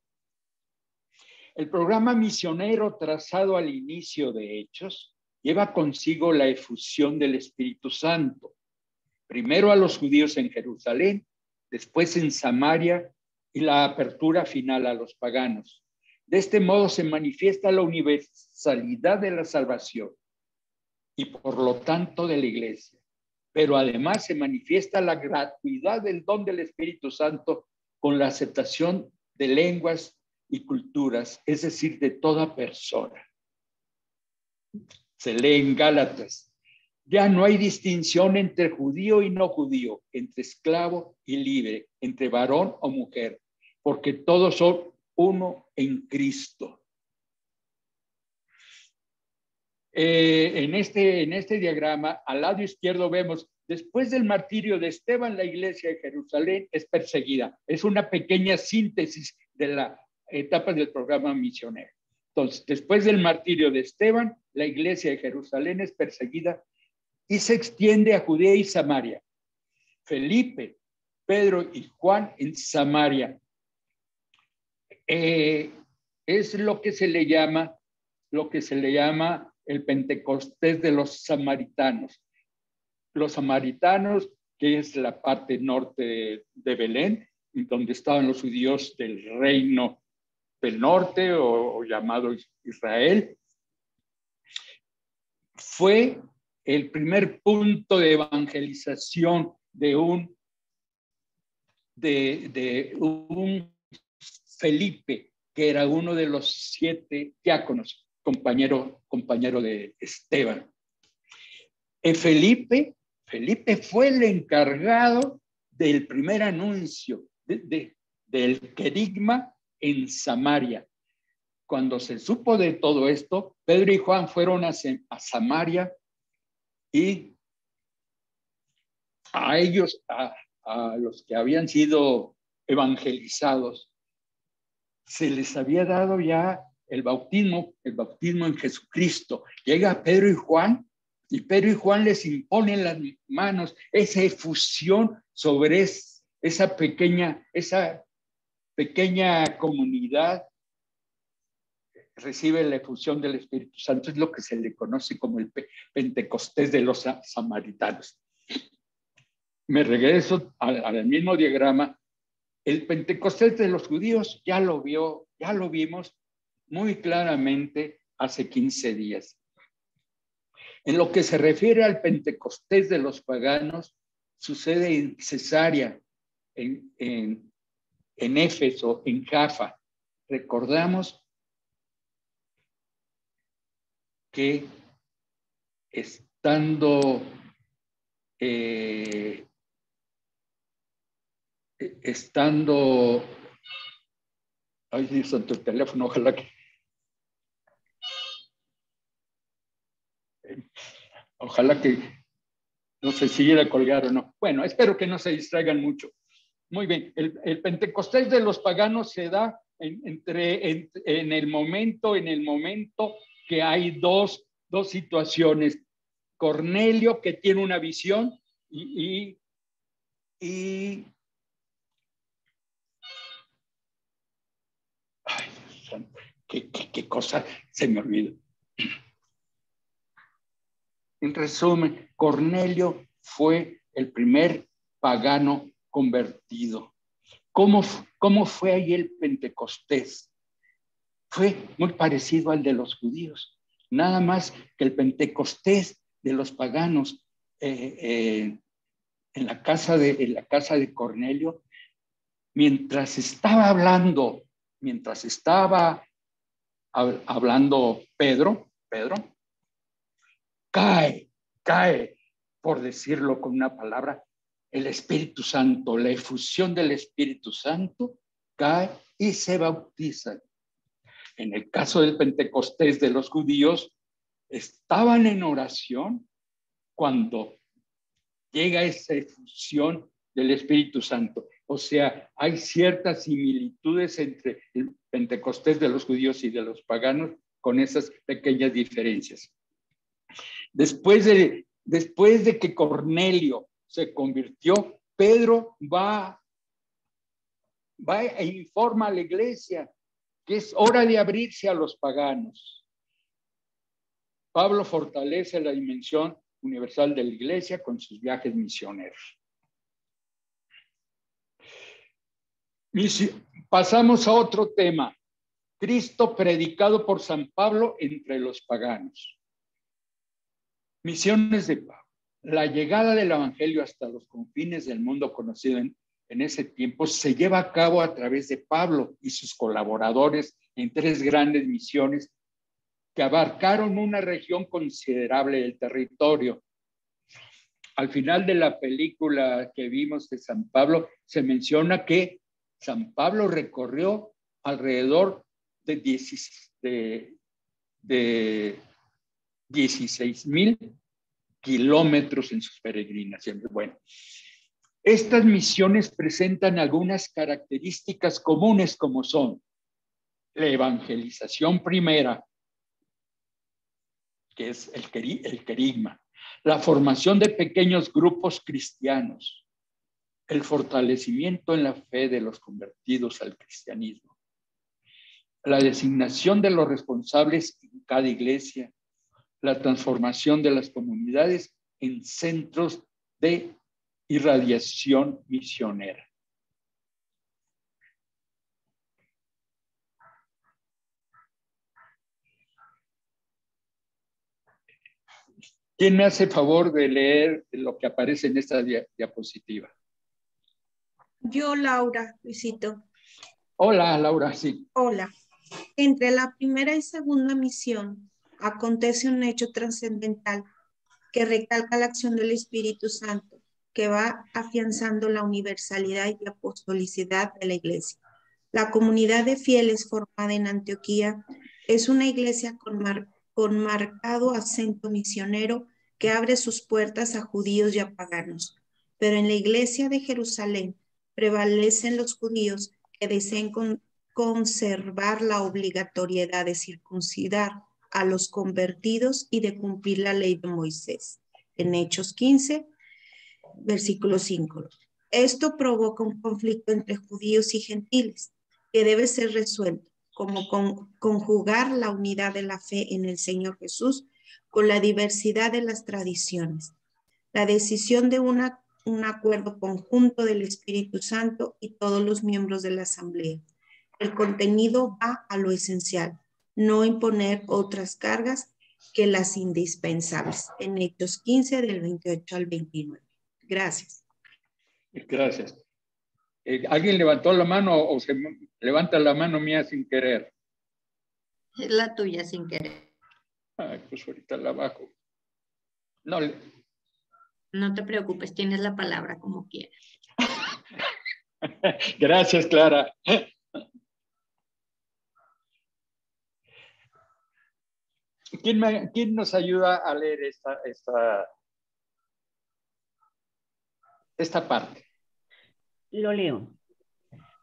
El programa misionero trazado al inicio de Hechos lleva consigo la efusión del Espíritu Santo, primero a los judíos en Jerusalén, después en Samaria y la apertura final a los paganos. De este modo se manifiesta la universalidad de la salvación y por lo tanto de la iglesia, pero además se manifiesta la gratuidad del don del Espíritu Santo con la aceptación de lenguas y culturas, es decir, de toda persona. Se lee en Gálatas: ya no hay distinción entre judío y no judío, entre esclavo y libre, entre varón o mujer, porque todos son uno en Cristo. En este diagrama, al lado izquierdo vemos, después del martirio de Esteban, la iglesia de Jerusalén es perseguida. Es una pequeña síntesis de la etapa del programa misionero. Entonces, después del martirio de Esteban, la iglesia de Jerusalén es perseguida y se extiende a Judea y Samaria. Felipe, Pedro y Juan en Samaria. Es lo que se le llama el Pentecostés de los samaritanos. Los samaritanos, que es la parte norte de Belén, donde estaban los judíos del reino del norte o llamado Israel, fue el primer punto de evangelización de un Felipe, que era uno de los 7 diáconos, compañero de Esteban. Felipe fue el encargado del primer anuncio del querigma en Samaria. Cuando se supo de todo esto, Pedro y Juan fueron a Samaria y a ellos, a los que habían sido evangelizados, se les había dado ya el bautismo en Jesucristo. Llega Pedro y Juan les imponen las manos, esa efusión sobre esa pequeña comunidad. Recibe la efusión del Espíritu Santo, es lo que se le conoce como el Pentecostés de los samaritanos. Me regreso al mismo diagrama. El Pentecostés de los judíos ya lo vimos muy claramente hace 15 días. En lo que se refiere al Pentecostés de los paganos, sucede en Cesarea, en Éfeso, en Jaffa. Recordamos que estando ay, Dios santo, el teléfono, ojalá que no sé si ir a colgar o no. Bueno, espero que no se distraigan mucho. Muy bien, el Pentecostés de los paganos se da en el momento que hay dos situaciones. Cornelio, que tiene una visión, y ay, qué cosa se me olvidó. En resumen, Cornelio fue el primer pagano convertido. ¿Cómo fue ahí el Pentecostés? Fue muy parecido al de los judíos, nada más que el Pentecostés de los paganos en la casa de Cornelio, mientras estaba hablando Pedro, cae, por decirlo con una palabra, el Espíritu Santo, la efusión del Espíritu Santo cae y se bautizan. En el caso del Pentecostés de los judíos, estaban en oración cuando llega esa efusión del Espíritu Santo. O sea, hay ciertas similitudes entre el Pentecostés de los judíos y de los paganos, con esas pequeñas diferencias. Después de que Cornelio se convirtió, Pedro va e informa a la iglesia que es hora de abrirse a los paganos. Pablo fortalece la dimensión universal de la iglesia con sus viajes misioneros. Pasamos a otro tema. Cristo predicado por San Pablo entre los paganos. Misiones de Pablo. La llegada del evangelio hasta los confines del mundo conocido en ese tiempo se lleva a cabo a través de Pablo y sus colaboradores en 3 grandes misiones que abarcaron una región considerable del territorio. Al final de la película que vimos de San Pablo, se menciona que San Pablo recorrió alrededor de 16,000 kilómetros en sus peregrinaciones. Bueno, estas misiones presentan algunas características comunes, como son la evangelización primera, que es el querigma, la formación de pequeños grupos cristianos, el fortalecimiento en la fe de los convertidos al cristianismo, la designación de los responsables en cada iglesia, la transformación de las comunidades en centros de irradiación misionera. ¿Quién me hace favor de leer lo que aparece en esta diapositiva? Yo, Laura, Luisito. Hola, Laura, sí. Hola. Entre la primera y segunda misión acontece un hecho trascendental que recalca la acción del Espíritu Santo, que va afianzando la universalidad y apostolicidad de la iglesia. La comunidad de fieles formada en Antioquía es una iglesia con marcado acento misionero que abre sus puertas a judíos y a paganos. Pero en la iglesia de Jerusalén prevalecen los judíos que deseen conservar la obligatoriedad de circuncidar a los convertidos y de cumplir la ley de Moisés. En Hechos 15, versículo 5. Esto provoca un conflicto entre judíos y gentiles que debe ser resuelto, como conjugar la unidad de la fe en el Señor Jesús con la diversidad de las tradiciones. La decisión de un acuerdo conjunto del Espíritu Santo y todos los miembros de la asamblea. El contenido va a lo esencial, no imponer otras cargas que las indispensables. En Hechos 15, del 28 al 29. Gracias. Gracias. ¿Alguien levantó la mano o se levanta la mano mía sin querer? Es la tuya sin querer. Ay, pues ahorita la bajo. No, no te preocupes, tienes la palabra como quieras. Gracias, Clara. ¿Quién nos ayuda a leer esta parte? Lo leo.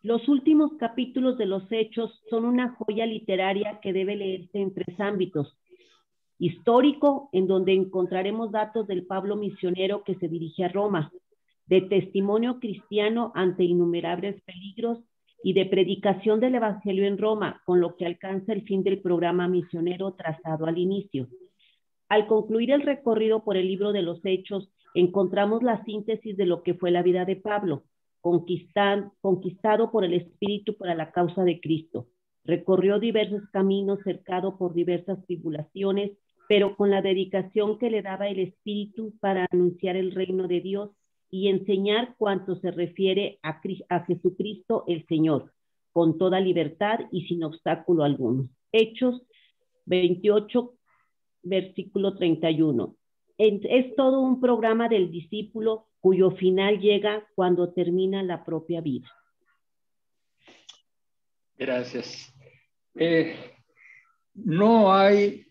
Los últimos capítulos de los Hechos son una joya literaria que debe leerse en 3 ámbitos. Histórico, en donde encontraremos datos del Pablo misionero que se dirige a Roma, de testimonio cristiano ante innumerables peligros y de predicación del Evangelio en Roma, con lo que alcanza el fin del programa misionero trazado al inicio. Al concluir el recorrido por el libro de los Hechos, encontramos la síntesis de lo que fue la vida de Pablo, conquistado por el Espíritu para la causa de Cristo. Recorrió diversos caminos cercado por diversas tribulaciones, pero con la dedicación que le daba el Espíritu para anunciar el reino de Dios y enseñar cuanto se refiere a Jesucristo el Señor, con toda libertad y sin obstáculo alguno. Hechos 28, versículo 31. Es todo un programa del discípulo cuyo final llega cuando termina la propia vida. Gracias. No hay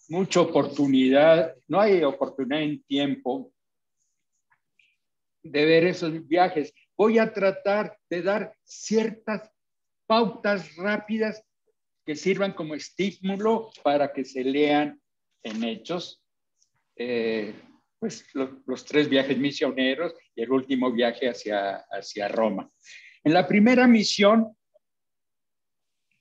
mucha oportunidad, no hay oportunidad en tiempo de ver esos viajes. Voy a tratar de dar ciertas pautas rápidas que sirvan como estímulo para que se lean en Hechos, pues los 3 viajes misioneros y el último viaje hacia Roma. En la primera misión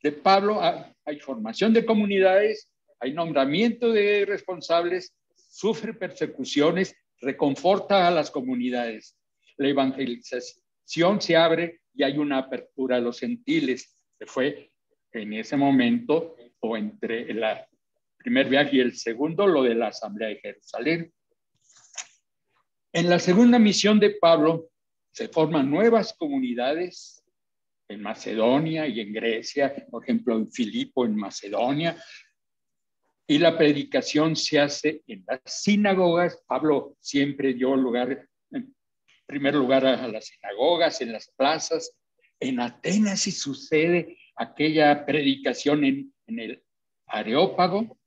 de Pablo hay formación de comunidades, hay nombramiento de responsables, sufre persecuciones, reconforta a las comunidades. La evangelización se abre y hay una apertura a los gentiles, que fue en ese momento, o entre el primer viaje y el segundo, lo de la Asamblea de Jerusalén. En la segunda misión de Pablo se forman nuevas comunidades en Macedonia y en Grecia, por ejemplo, en Filipo, en Macedonia, y la predicación se hace en las sinagogas. Pablo siempre dio en primer lugar a las sinagogas, en las plazas. En Atenas sí sucede aquella predicación en el Areópago.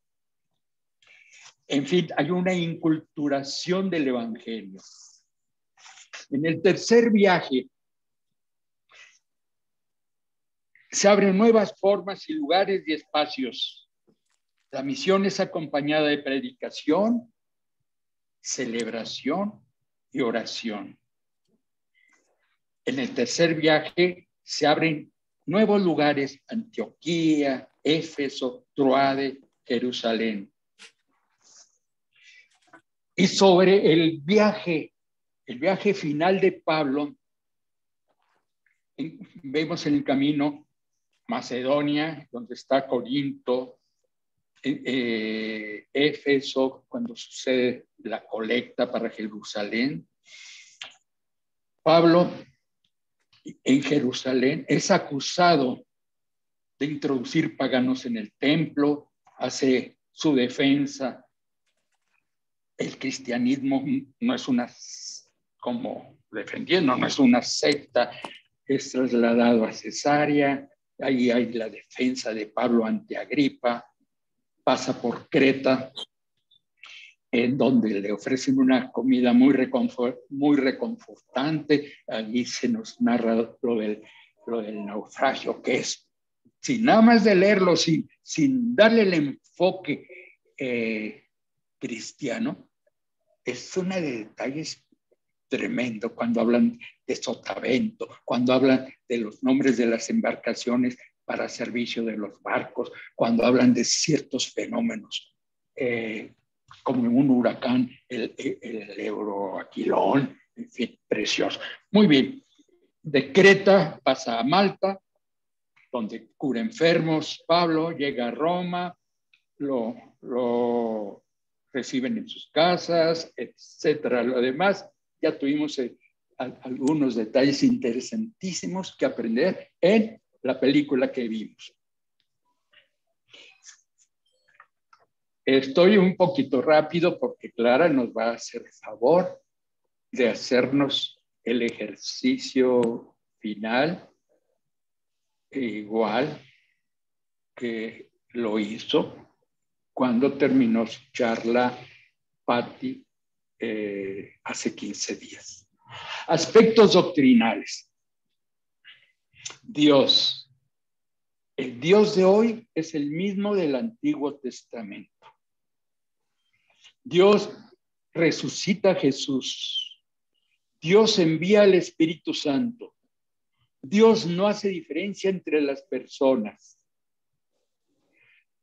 En fin, hay una inculturación del Evangelio. En el tercer viaje se abren nuevas formas y lugares y espacios. La misión es acompañada de predicación, celebración y oración. En el tercer viaje se abren nuevos lugares: Antioquía, Éfeso, Troade, Jerusalén. Y sobre el viaje final de Pablo, vemos en el camino Macedonia, donde está Corinto, Éfeso, cuando sucede la colecta para Jerusalén. Pablo en Jerusalén es acusado de introducir paganos en el templo, hace su defensa. El cristianismo no es una, como defendiendo, no es una secta, es trasladado a Cesarea, ahí hay la defensa de Pablo ante Agripa, pasa por Creta, en donde le ofrecen una comida muy reconfortante. Allí se nos narra lo del naufragio, que es, sin nada más de leerlo, sin darle el enfoque cristiano, es una de detalles tremendo cuando hablan de Sotavento, cuando hablan de los nombres de las embarcaciones para servicio de los barcos, cuando hablan de ciertos fenómenos, como en un huracán, el Euroaquilón, en fin, precioso. Muy bien, de Creta pasa a Malta, donde cura enfermos. Pablo llega a Roma, lo reciben en sus casas, etcétera. Lo demás, ya tuvimos algunos detalles interesantísimos que aprender en la película que vimos. Estoy un poquito rápido porque Clara nos va a hacer el favor de hacernos el ejercicio final, igual que lo hizo cuando terminó su charla Patti hace 15 días. Aspectos doctrinales. Dios. El Dios de hoy es el mismo del Antiguo Testamento. Dios resucita a Jesús. Dios envía al Espíritu Santo. Dios no hace diferencia entre las personas.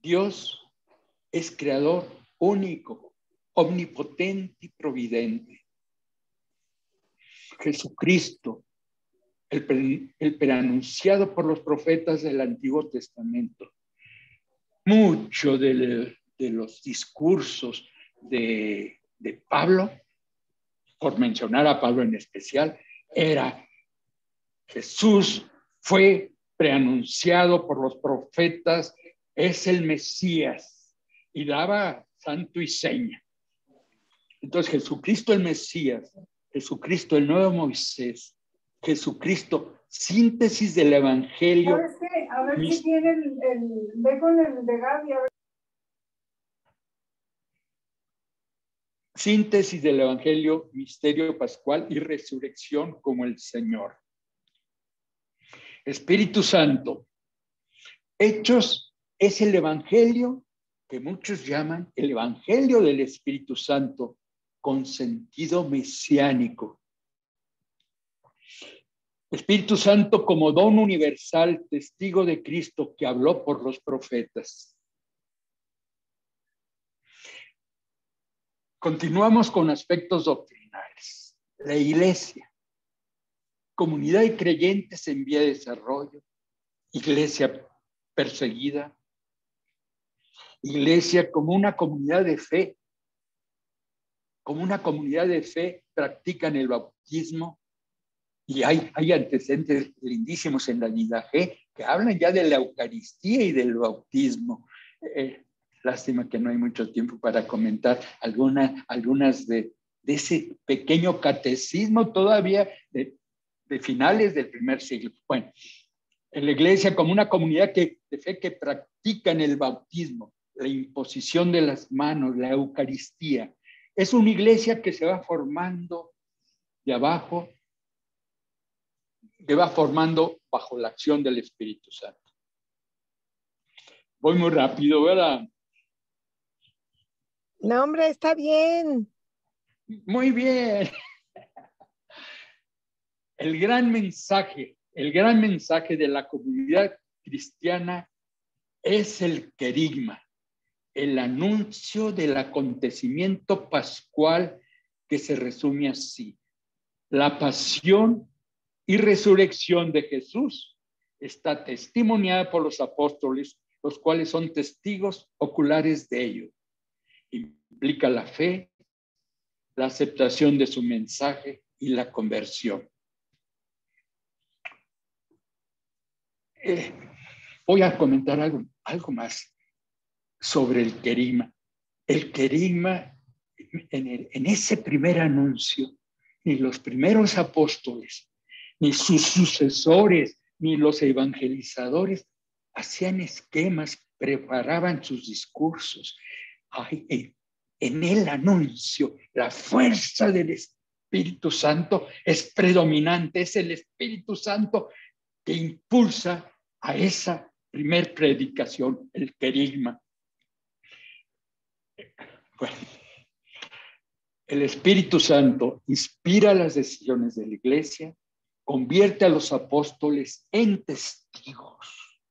Dios es creador único, omnipotente y providente. Jesucristo, el preanunciado por los profetas del Antiguo Testamento. Mucho de los discursos de Pablo, por mencionar a Pablo en especial, era Jesús fue preanunciado por los profetas, es el Mesías, y daba santo y seña. Entonces Jesucristo el Mesías, Jesucristo el nuevo Moisés, Jesucristo, síntesis del Evangelio. ¿Sabes qué? A ver si tiene ve con el de Gaby, a ver. Síntesis del Evangelio, misterio pascual y resurrección como el Señor. Espíritu Santo. Hechos es el Evangelio que muchos llaman el Evangelio del Espíritu Santo con sentido mesiánico. Espíritu Santo como don universal, testigo de Cristo que habló por los profetas. Continuamos con aspectos doctrinales. La iglesia, comunidad de creyentes en vía de desarrollo, iglesia perseguida, iglesia como una comunidad de fe, practican el bautismo. Y hay antecedentes lindísimos en la Didache que hablan ya de la Eucaristía y del bautismo. Lástima que no hay mucho tiempo para comentar algunas de ese pequeño catecismo todavía de finales del primer siglo. Bueno, en la iglesia como una comunidad de fe que practican el bautismo, la imposición de las manos, la Eucaristía. Es una iglesia que se va formando de abajo, que va formando bajo la acción del Espíritu Santo. Voy muy rápido, ¿verdad? No, hombre, está bien. Muy bien. El gran mensaje de la comunidad cristiana es el querigma, el anuncio del acontecimiento pascual que se resume así: la pasión y resurrección de Jesús está testimoniada por los apóstoles, los cuales son testigos oculares de ello. Implica la fe, la aceptación de su mensaje y la conversión. Voy a comentar algo más sobre el querigma. El querigma, en ese primer anuncio, ni los primeros apóstoles, ni sus sucesores, ni los evangelizadores hacían esquemas, preparaban sus discursos. En el anuncio, la fuerza del Espíritu Santo es predominante, es el Espíritu Santo que impulsa a esa primer predicación, el querigma. Bueno, el Espíritu Santo inspira las decisiones de la iglesia, convierte a los apóstoles en testigos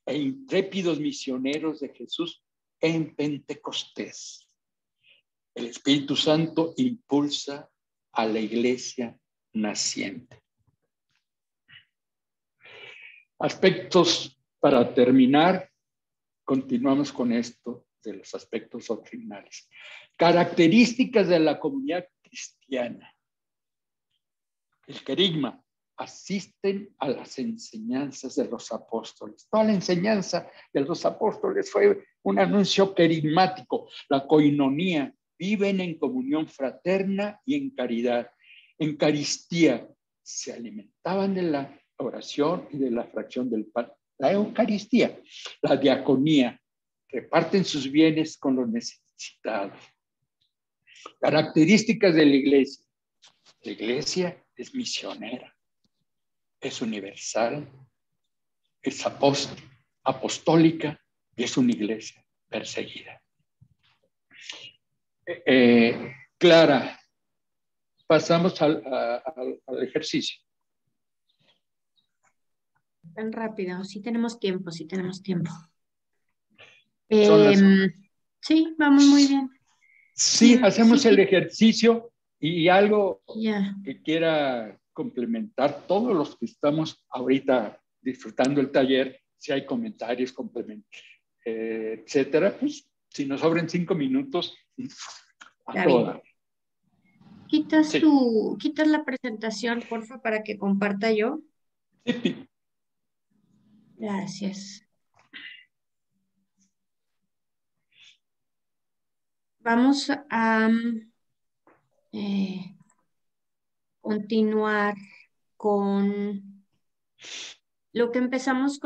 e intrépidos misioneros de Jesús en Pentecostés. El Espíritu Santo impulsa a la iglesia naciente. Aspectos para terminar, continuamos con esto de los aspectos doctrinales. Características de la comunidad cristiana. El querigma, asisten a las enseñanzas de los apóstoles. Toda la enseñanza de los apóstoles fue un anuncio querigmático. La coinonía, viven en comunión fraterna y en caridad. Eucaristía, se alimentaban de la oración y de la fracción del pan. La Eucaristía, la diaconía, reparten sus bienes con los necesitados. Características de la iglesia. La iglesia es misionera, es universal, es apostólica y es una iglesia perseguida. Clara, pasamos al ejercicio. Tan rápido, sí tenemos tiempo, sí tenemos tiempo. Sí, vamos muy bien. Sí, hacemos el ejercicio y algo que quiera complementar, todos los que estamos ahorita disfrutando el taller, si hay comentarios, etcétera, pues si nos sobran 5 minutos, a toda. ¿Quitas la presentación, porfa, para que comparta yo? Sí. Gracias. Vamos a continuar con lo que empezamos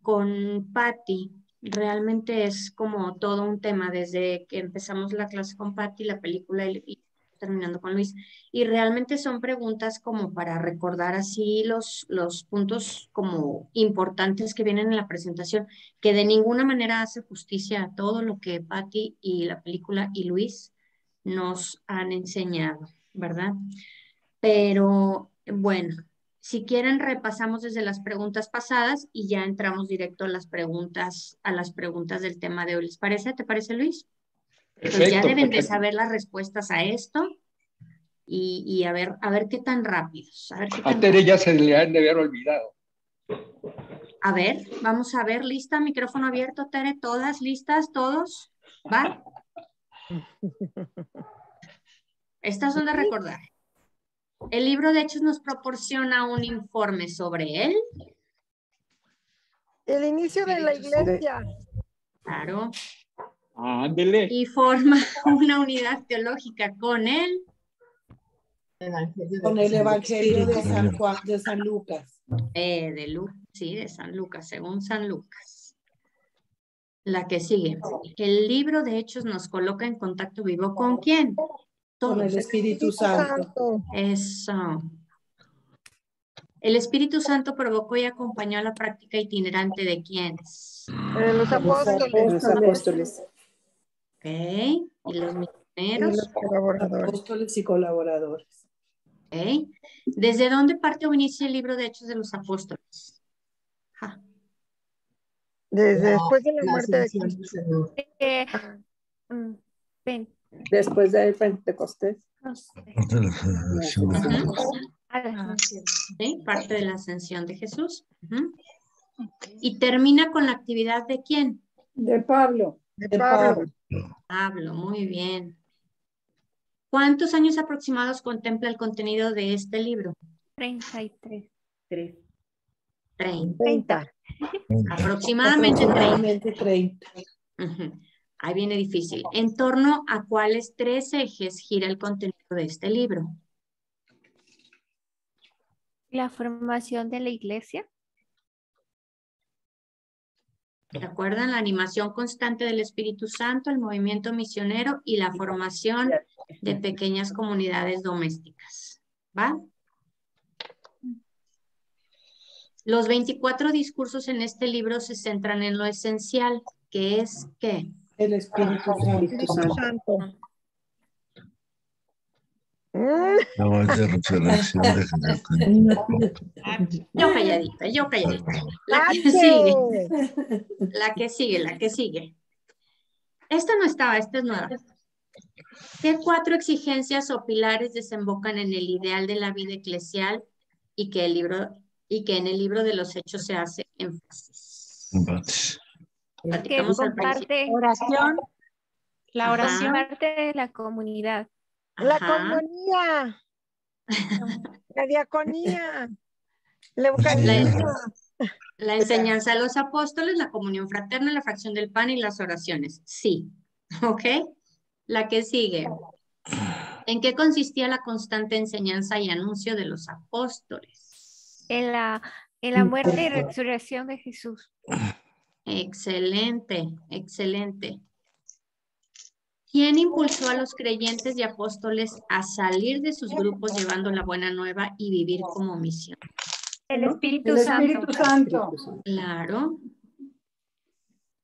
con Patti. Realmente es como todo un tema desde que empezamos la clase con Patti, la película y terminando con Luis. Y realmente son preguntas como para recordar así los puntos como importantes que vienen en la presentación, que de ninguna manera hace justicia a todo lo que Patti y la película y Luis nos han enseñado, ¿verdad? Pero bueno, si quieren repasamos desde las preguntas pasadas y ya entramos directo a las preguntas del tema de hoy. ¿Les parece? ¿Te parece, Luis? Perfecto, pues ya deben de saber las respuestas a esto y a ver qué tan rápidos. A Tere ya se le han de haber olvidado. A ver, vamos a ver, lista, micrófono abierto, Tere, todas listas, todos, ¿va? Estas son de recordar. El libro de Hechos nos proporciona un informe sobre él. El inicio de la iglesia. Claro. Ándele. Y forma una unidad teológica con él. Con el Evangelio de San Juan, de San Lucas. De San Lucas, según San Lucas. La que sigue. El libro de Hechos nos coloca en contacto vivo ¿con quién? Con el Espíritu Santo. Eso. El Espíritu Santo provocó y acompañó a la práctica itinerante de quiénes. Los apóstoles. Los apóstoles. Ok. Y los misioneros. Los colaboradores. Apóstoles y colaboradores. Ok. ¿Desde dónde parte o inicia el libro de Hechos de los Apóstoles? Desde después de la muerte de Cristo. Después del Pentecostés. Sí, parte de la ascensión de Jesús. Y termina con la actividad ¿de quién? De Pablo. De Pablo. Pablo, muy bien. ¿Cuántos años aproximados contempla el contenido de este libro? 33. 30. Aproximadamente 30. 30. Ahí viene difícil. ¿En torno a cuáles 3 ejes gira el contenido de este libro? La formación de la iglesia. ¿Recuerdan? La animación constante del Espíritu Santo, el movimiento misionero y la formación de pequeñas comunidades domésticas. ¿Va? Los 24 discursos en este libro se centran en lo esencial, que es ¿qué? El Espíritu Santo. La de resurrección de Yo calladita. La que sigue. Esta no estaba, esta es nueva. ¿Qué 4 exigencias o pilares desembocan en el ideal de la vida eclesial y que en el libro de los Hechos se hace énfasis? Platicamos al principio. Oración. La oración. Parte de la comunidad. La comunidad. La diaconía. La Eucaristía. La enseñanza de los apóstoles, la comunión fraterna, la fracción del pan y las oraciones. Sí. ¿Ok? La que sigue. ¿En qué consistía la constante enseñanza y anuncio de los apóstoles? En la muerte y resurrección de Jesús. Excelente. ¿Quién impulsó a los creyentes y apóstoles a salir de sus grupos llevando la buena nueva y vivir como misión? El Espíritu Santo. Claro.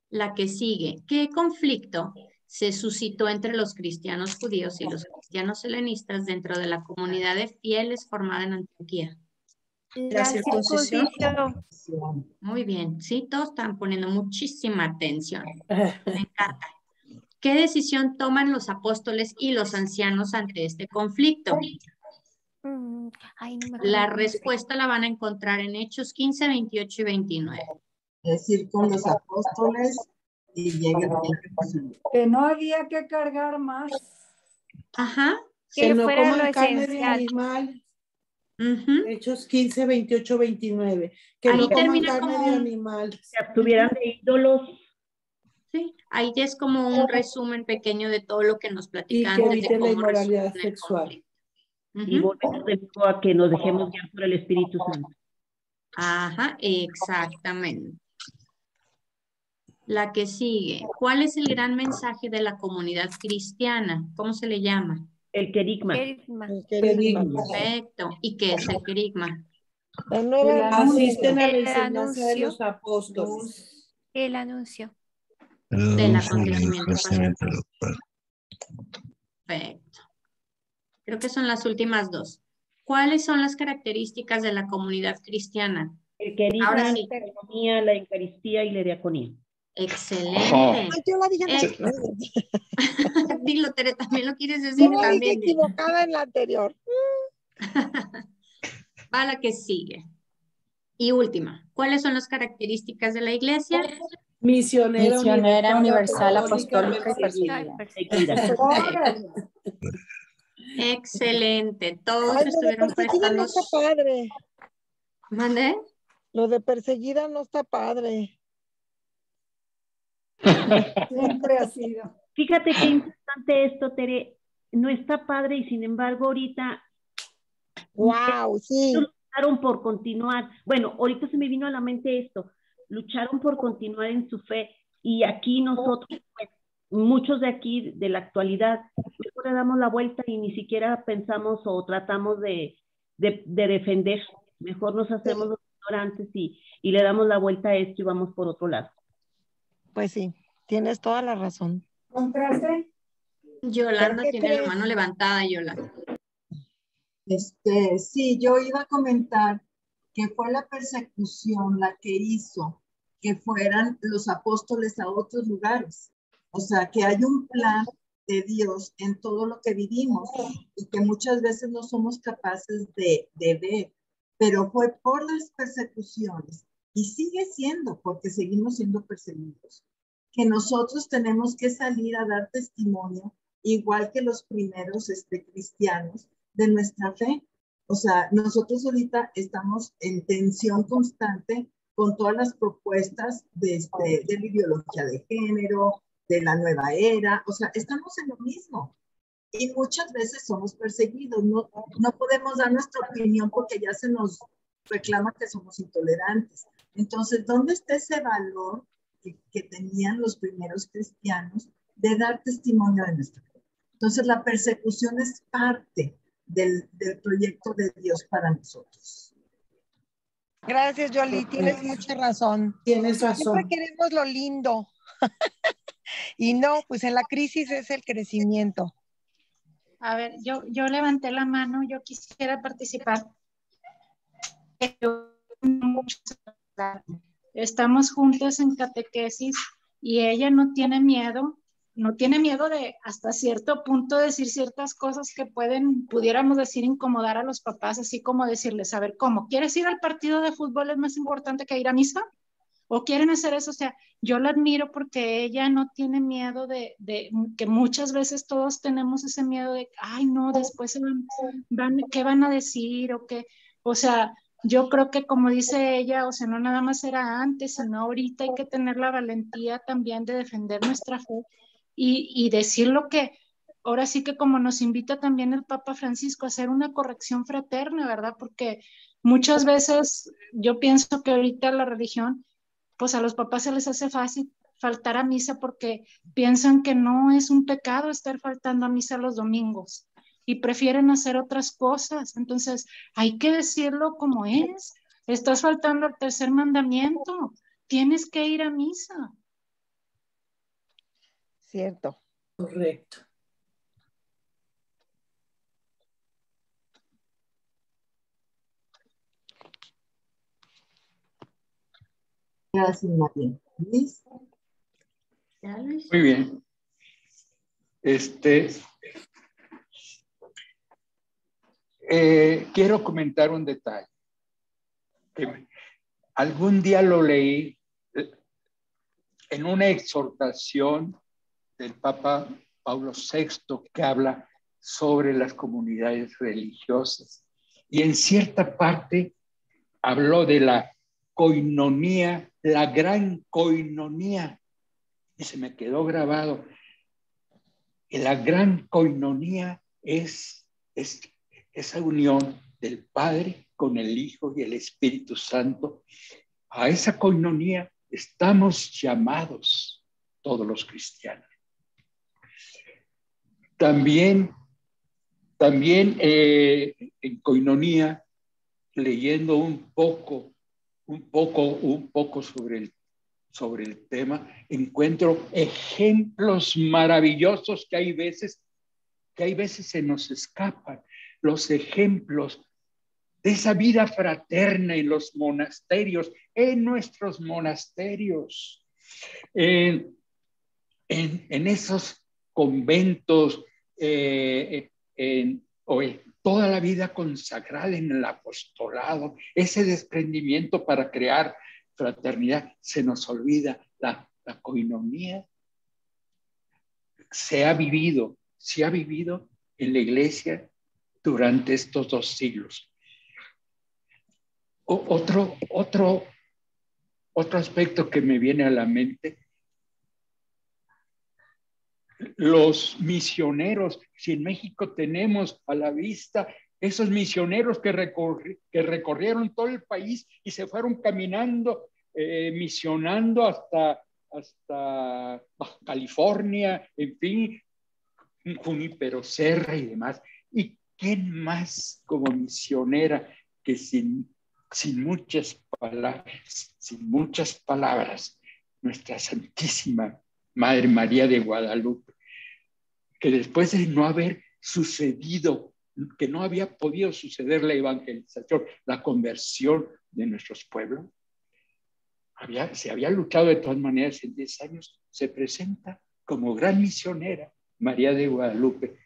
La que sigue. ¿Qué conflicto se suscitó entre los cristianos judíos y los cristianos helenistas dentro de la comunidad de fieles formada en Antioquía? La circuncisión. Muy bien. Sí, todos están poniendo muchísima atención. Me encanta. ¿Qué decisión toman los apóstoles y los ancianos ante este conflicto? La respuesta la van a encontrar en Hechos 15, 28 y 29. Es ir con los apóstoles y llegar. Que no había que cargar más. Ajá. Que no fuera coman lo carne de esencial. animal. Hechos 15, 28, 29. Que Ahí no coman termina carne como de un- animal. Se abstuvieran de ídolos. Sí, ahí ya es como un resumen pequeño de todo lo que nos Y platican. que eviten la inmoralidad sexual. Y volvemos de nuevo a que nos dejemos guiar por el Espíritu Santo. Ajá, exactamente. La que sigue. ¿Cuál es el gran mensaje de la comunidad cristiana? ¿Cómo se le llama? El querigma. Perfecto. ¿Y qué es el querigma? Asisten a la enseñanza de los apóstoles. El anuncio. Del acontecimiento pasado. Perfecto. Creo que son las últimas 2. ¿Cuáles son las características de la comunidad cristiana? El querigma, Ahora la sí. economía, la Eucaristía y la diaconía. Excelente. Yo la dije en Dilo, Tere, también lo quieres decir. Yo la dije También. equivocada en la anterior. Va la que sigue. Y última. ¿Cuáles son las características de la iglesia? Misionera universal, apostólica y perseguida. Excelente. Todos Ay, estuvieron lo de perseguida prestando. no está padre. ¿Mande? Lo de perseguida no está padre. Siempre ha sido. Fíjate qué importante esto, Tere. No está padre y sin embargo ahorita Wow, sí. lucharon por continuar. Bueno, ahorita se me vino a la mente esto. Lucharon por continuar en su fe y aquí nosotros, pues, muchos de aquí de la actualidad, mejor le damos la vuelta y ni siquiera pensamos o tratamos de defender. Mejor nos hacemos los ignorantes y le damos la vuelta a esto y vamos por otro lado. Pues sí, tienes toda la razón. ¿Compraste? Yolanda tiene la mano levantada, Yolanda. Sí, yo iba a comentar que fue la persecución la que hizo que fueran los apóstoles a otros lugares. O sea, que hay un plan de Dios en todo lo que vivimos y que muchas veces no somos capaces de ver, pero fue por las persecuciones y sigue siendo, porque seguimos siendo perseguidos, que nosotros tenemos que salir a dar testimonio, igual que los primeros cristianos, de nuestra fe. O sea, nosotros ahorita estamos en tensión constante con todas las propuestas de la ideología de género, de la nueva era. O sea, estamos en lo mismo. Y muchas veces somos perseguidos. No podemos dar nuestra opinión porque ya se nos reclama que somos intolerantes. Entonces, ¿dónde está ese valor que tenían los primeros cristianos de dar testimonio de nuestra fe? Entonces, la persecución es parte del proyecto de Dios para nosotros. Gracias, Yoli. Tienes mucha razón. Tienes razón. Siempre queremos lo lindo. Y no, pues en la crisis es el crecimiento. A ver, yo levanté la mano, yo quisiera participar. Estamos juntas en catequesis y ella no tiene miedo de hasta cierto punto decir ciertas cosas que pudiéramos decir incomodar a los papás, así como decirles, a ver, ¿cómo? ¿Quieres ir al partido de fútbol es más importante que ir a misa? ¿O quieren hacer eso? O sea, yo la admiro porque ella no tiene miedo de que muchas veces todos tenemos ese miedo de, ay no, después ¿qué van a decir? O qué, o sea, yo creo que como dice ella, o sea, no nada más era antes, sino ahorita hay que tener la valentía también de defender nuestra fe y decir lo que, ahora sí que como nos invita también el Papa Francisco a hacer una corrección fraterna, ¿verdad? Porque muchas veces yo pienso que ahorita la religión, pues a los papás se les hace fácil faltar a misa porque piensan que no es un pecado estar faltando a misa los domingos y prefieren hacer otras cosas. Entonces, hay que decirlo como es. Estás faltando al tercer mandamiento. Tienes que ir a misa. Cierto. Correcto. Gracias, María. ¿Luis? Muy bien. Quiero comentar un detalle. Algún día lo leí en una exhortación del Papa Pablo VI que habla sobre las comunidades religiosas. Y en cierta parte habló de la coinonía, la gran coinonía. Y se me quedó grabado. Y la gran coinonía es esa unión del Padre con el Hijo y el Espíritu Santo. A esa coinonía estamos llamados todos los cristianos. También en coinonía, leyendo un poco sobre el tema, encuentro ejemplos maravillosos que hay veces se nos escapan. Los ejemplos de esa vida fraterna en los monasterios, en nuestros monasterios, en esos conventos, toda la vida consagrada en el apostolado, ese desprendimiento para crear fraternidad. Se nos olvida la coinonía. Se ha vivido en la iglesia durante estos 2 siglos. Otro aspecto que me viene a la mente, los misioneros. Si en México tenemos a la vista esos misioneros que recorrieron todo el país y se fueron caminando, misionando hasta Baja California, en fin, Junípero Serra y demás. ¿Y quién más como misionera que sin muchas palabras, nuestra Santísima Madre María de Guadalupe, que después de no haber sucedido, que no había podido suceder la evangelización, la conversión de nuestros pueblos, se había luchado de todas maneras en 10 años, se presenta como gran misionera María de Guadalupe,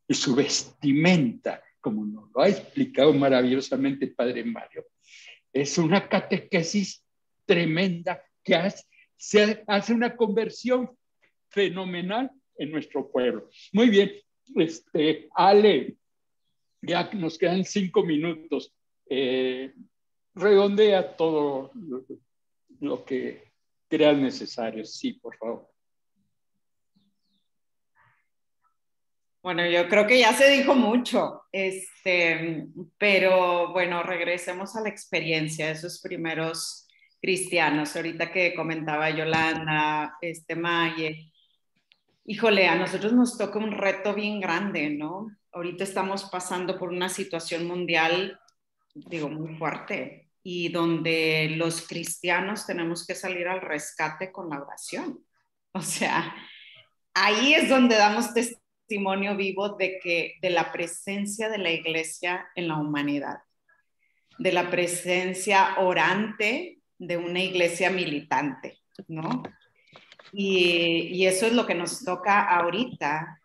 y su vestimenta, como nos lo ha explicado maravillosamente el Padre Mario, es una catequesis tremenda que se hace una conversión fenomenal en nuestro pueblo. Muy bien, Ale, ya nos quedan 5 minutos. Redondea todo lo que creas necesario. Sí, por favor. Bueno, yo creo que ya se dijo mucho, pero bueno, regresemos a la experiencia de esos primeros cristianos. Ahorita que comentaba Yolanda, Maye, híjole, a nosotros nos toca un reto bien grande, ¿no? Ahorita estamos pasando por una situación mundial, digo, muy fuerte, y donde los cristianos tenemos que salir al rescate con la oración. O sea, ahí es donde damos testimonio vivo de la presencia de la iglesia en la humanidad, de la presencia orante de una iglesia militante, ¿no? Y eso es lo que nos toca ahorita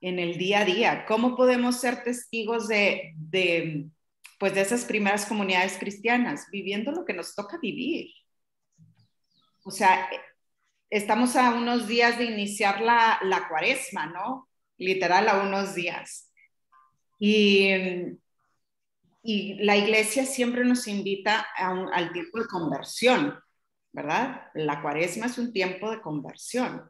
en el día a día. ¿Cómo podemos ser testigos de esas primeras comunidades cristianas? Viviendo lo que nos toca vivir. O sea, estamos a unos días de iniciar la cuaresma, ¿no? Literal, a unos días. Y la iglesia siempre nos invita al tiempo de conversión, ¿verdad? La cuaresma es un tiempo de conversión.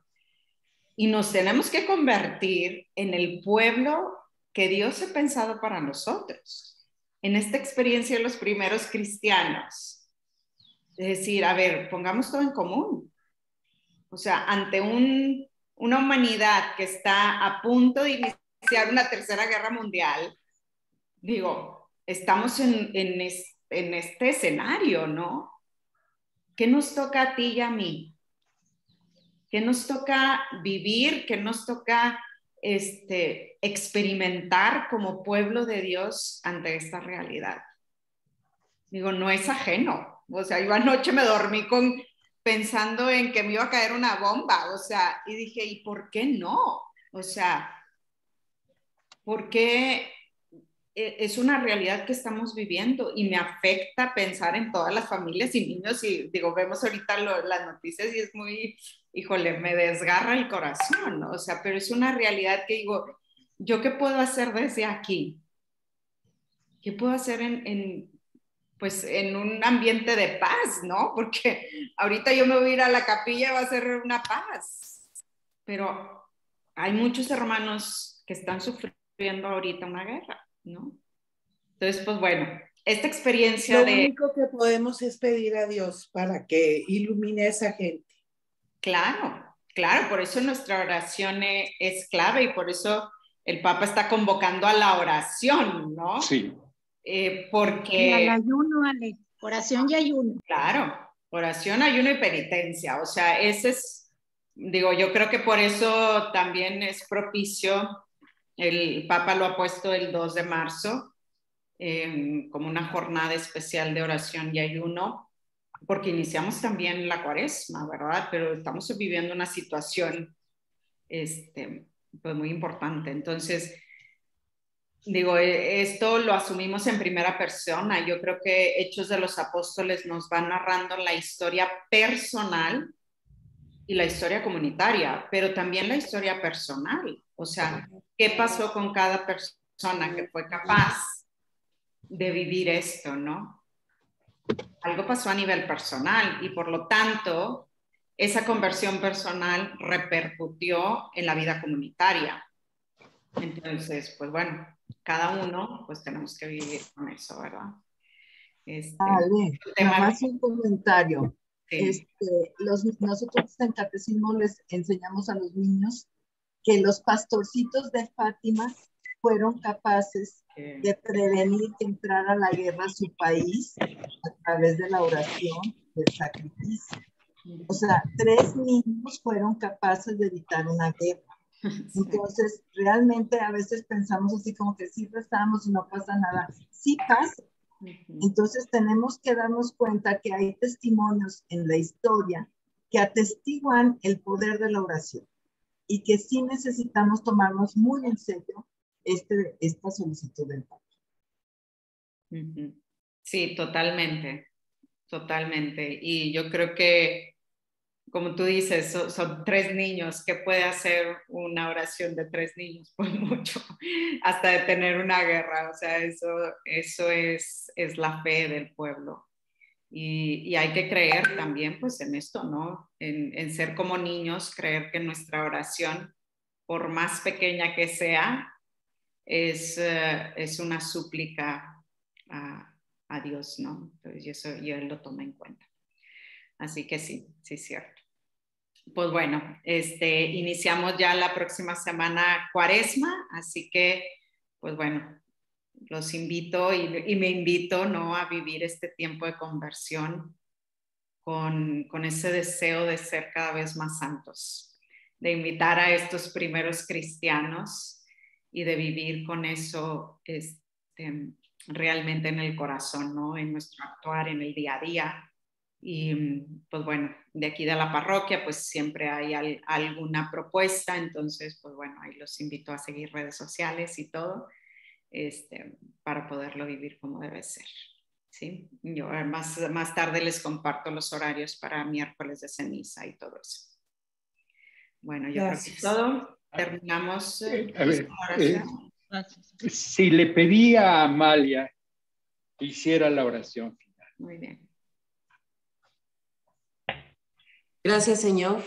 Y nos tenemos que convertir en el pueblo que Dios ha pensado para nosotros. En esta experiencia de los primeros cristianos. Es decir, a ver, pongamos todo en común. O sea, ante una humanidad que está a punto de iniciar una tercera guerra mundial, digo, estamos en este escenario, ¿no? ¿Qué nos toca a ti y a mí? ¿Qué nos toca vivir? ¿Qué nos toca experimentar como pueblo de Dios ante esta realidad? Digo, no es ajeno. O sea, yo anoche me dormí pensando en que me iba a caer una bomba, o sea, y dije, ¿y por qué no? O sea, ¿por qué es una realidad que estamos viviendo y me afecta pensar en todas las familias y niños? Y digo, vemos ahorita las noticias y es muy, híjole, me desgarra el corazón, ¿no? O sea, pero es una realidad que digo, ¿yo qué puedo hacer desde aquí? ¿Qué puedo hacer pues en un ambiente de paz, ¿no? Porque ahorita yo me voy a ir a la capilla y va a ser una paz. Pero hay muchos hermanos que están sufriendo ahorita una guerra, ¿no? Entonces, pues bueno, esta experiencia Lo único que podemos es pedir a Dios para que ilumine a esa gente. Claro, claro, por eso nuestra oración es clave y por eso el Papa está convocando a la oración, ¿no? Sí. Porque... Y al ayuno, Ale, oración y ayuno. Claro, oración, ayuno y penitencia. O sea, ese es, digo, yo creo que por eso también es propicio, el Papa lo ha puesto el 2 de marzo como una jornada especial de oración y ayuno, porque iniciamos también la cuaresma, ¿verdad? Pero estamos viviendo una situación pues muy importante. Entonces, digo, esto lo asumimos en primera persona. Yo creo que Hechos de los Apóstoles nos va narrando la historia personal y la historia comunitaria, pero también la historia personal. O sea, ¿qué pasó con cada persona que fue capaz de vivir esto, no? Algo pasó a nivel personal y por lo tanto, esa conversión personal repercutió en la vida comunitaria. Entonces, pues bueno, cada uno pues tenemos que vivir con eso, ¿verdad? Ale, nada más un comentario. Sí. Nosotros en catecismo les enseñamos a los niños que los pastorcitos de Fátima fueron capaces de prevenir que entrara la guerra a su país a través de la oración, del sacrificio. O sea, 3 niños fueron capaces de evitar una guerra. Entonces, realmente a veces pensamos así como que sí rezamos y no pasa nada. Sí pasa. Entonces, tenemos que darnos cuenta que hay testimonios en la historia que atestiguan el poder de la oración y que sí necesitamos tomarnos muy en serio esta solicitud del Papa. Sí, totalmente. totalmente. Y yo creo que, como tú dices, son 3 niños. ¿Qué puede hacer una oración de 3 niños? Pues mucho, hasta detener una guerra. O sea, eso es la fe del pueblo. Y hay que creer también pues en esto, ¿no? En ser como niños, creer que nuestra oración, por más pequeña que sea, es una súplica a Dios, ¿no? Entonces y Él lo toma en cuenta. Así que sí, es cierto. Pues bueno, iniciamos ya la próxima semana Cuaresma, así que, pues bueno, los invito y me invito, ¿no?, a vivir este tiempo de conversión con ese deseo de ser cada vez más santos, de invitar a estos primeros cristianos y de vivir con eso realmente en el corazón, ¿no?, en nuestro actuar, en el día a día. Y pues bueno, de aquí de la parroquia pues siempre hay alguna propuesta, entonces pues bueno, ahí los invito a seguir redes sociales y todo, para poderlo vivir como debe ser, ¿sí? Yo más tarde les comparto los horarios para miércoles de ceniza y todo eso. Bueno, yo creo que es todo. Terminamos. A ver, si le pedí a Amalia que hiciera la oración final. Muy bien. Gracias, Señor,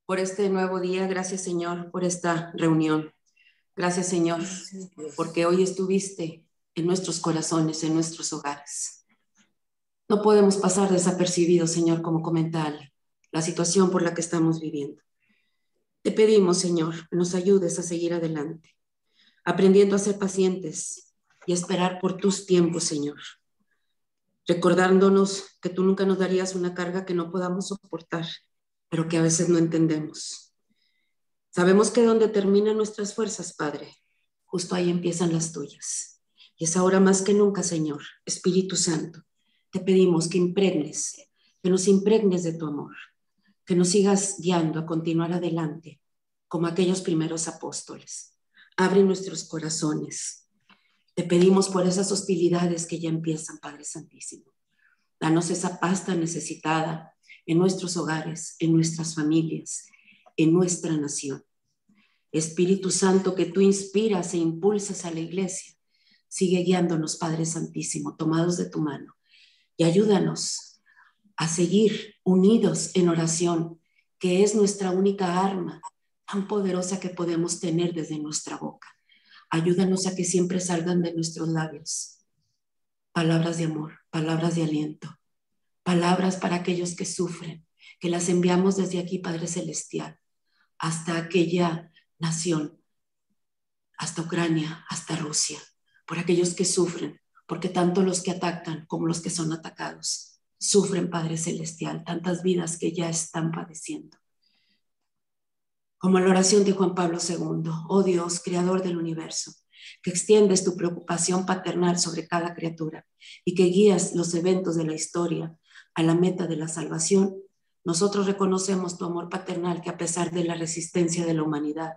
por este nuevo día. Gracias, Señor, por esta reunión. Gracias, Señor, porque hoy estuviste en nuestros corazones, en nuestros hogares. No podemos pasar desapercibidos, Señor, como comenta la situación por la que estamos viviendo. Te pedimos, Señor, que nos ayudes a seguir adelante, aprendiendo a ser pacientes y a esperar por tus tiempos, Señor. Recordándonos que tú nunca nos darías una carga que no podamos soportar, pero que a veces no entendemos. Sabemos que donde terminan nuestras fuerzas, Padre, justo ahí empiezan las tuyas. Y es ahora más que nunca, Señor, Espíritu Santo, te pedimos que nos impregnes de tu amor, que nos sigas guiando a continuar adelante como aquellos primeros apóstoles. Abre nuestros corazones. Te pedimos por esas hostilidades que ya empiezan, Padre Santísimo. Danos esa paz tan necesitada en nuestros hogares, en nuestras familias, en nuestra nación. Espíritu Santo, que tú inspiras e impulsas a la iglesia, sigue guiándonos, Padre Santísimo, tomados de tu mano, y ayúdanos a seguir unidos en oración, que es nuestra única arma tan poderosa que podemos tener desde nuestra boca. Ayúdanos a que siempre salgan de nuestros labios palabras de amor, palabras de aliento, palabras para aquellos que sufren, que las enviamos desde aquí, Padre Celestial, hasta aquella nación, hasta Ucrania, hasta Rusia, por aquellos que sufren, porque tanto los que atacan como los que son atacados sufren, Padre Celestial, tantas vidas que ya están padeciendo. Como la oración de Juan Pablo II, oh Dios, creador del universo, que extiendes tu preocupación paternal sobre cada criatura y que guías los eventos de la historia a la meta de la salvación, nosotros reconocemos tu amor paternal que a pesar de la resistencia de la humanidad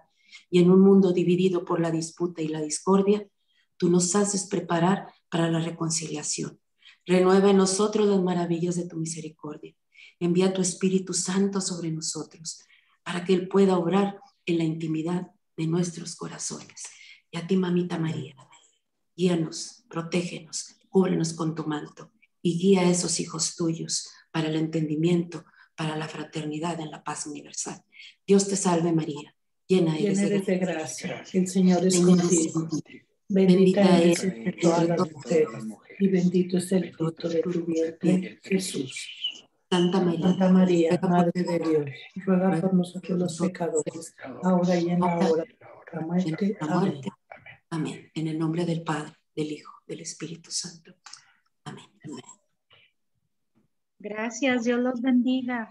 y en un mundo dividido por la disputa y la discordia, tú nos haces preparar para la reconciliación. Renueva en nosotros las maravillas de tu misericordia. Envía tu Espíritu Santo sobre nosotros para que Él pueda obrar en la intimidad de nuestros corazones. Y a ti, Mamita María, guíanos, protégenos, cúbrenos con tu manto y guía a esos hijos tuyos para el entendimiento, para la fraternidad en la paz universal. Dios te salve, María, llena eres de gracia. El Señor es contigo. Bendita eres entre todas las mujeres y bendito es el fruto de tu vientre, Jesús. Santa María, Madre de Dios, ruega por nosotros los pecadores, ahora y en la hora de la muerte. Amén. Amén. En el nombre del Padre, del Hijo, del Espíritu Santo. Amén. Amén. Gracias, Dios los bendiga.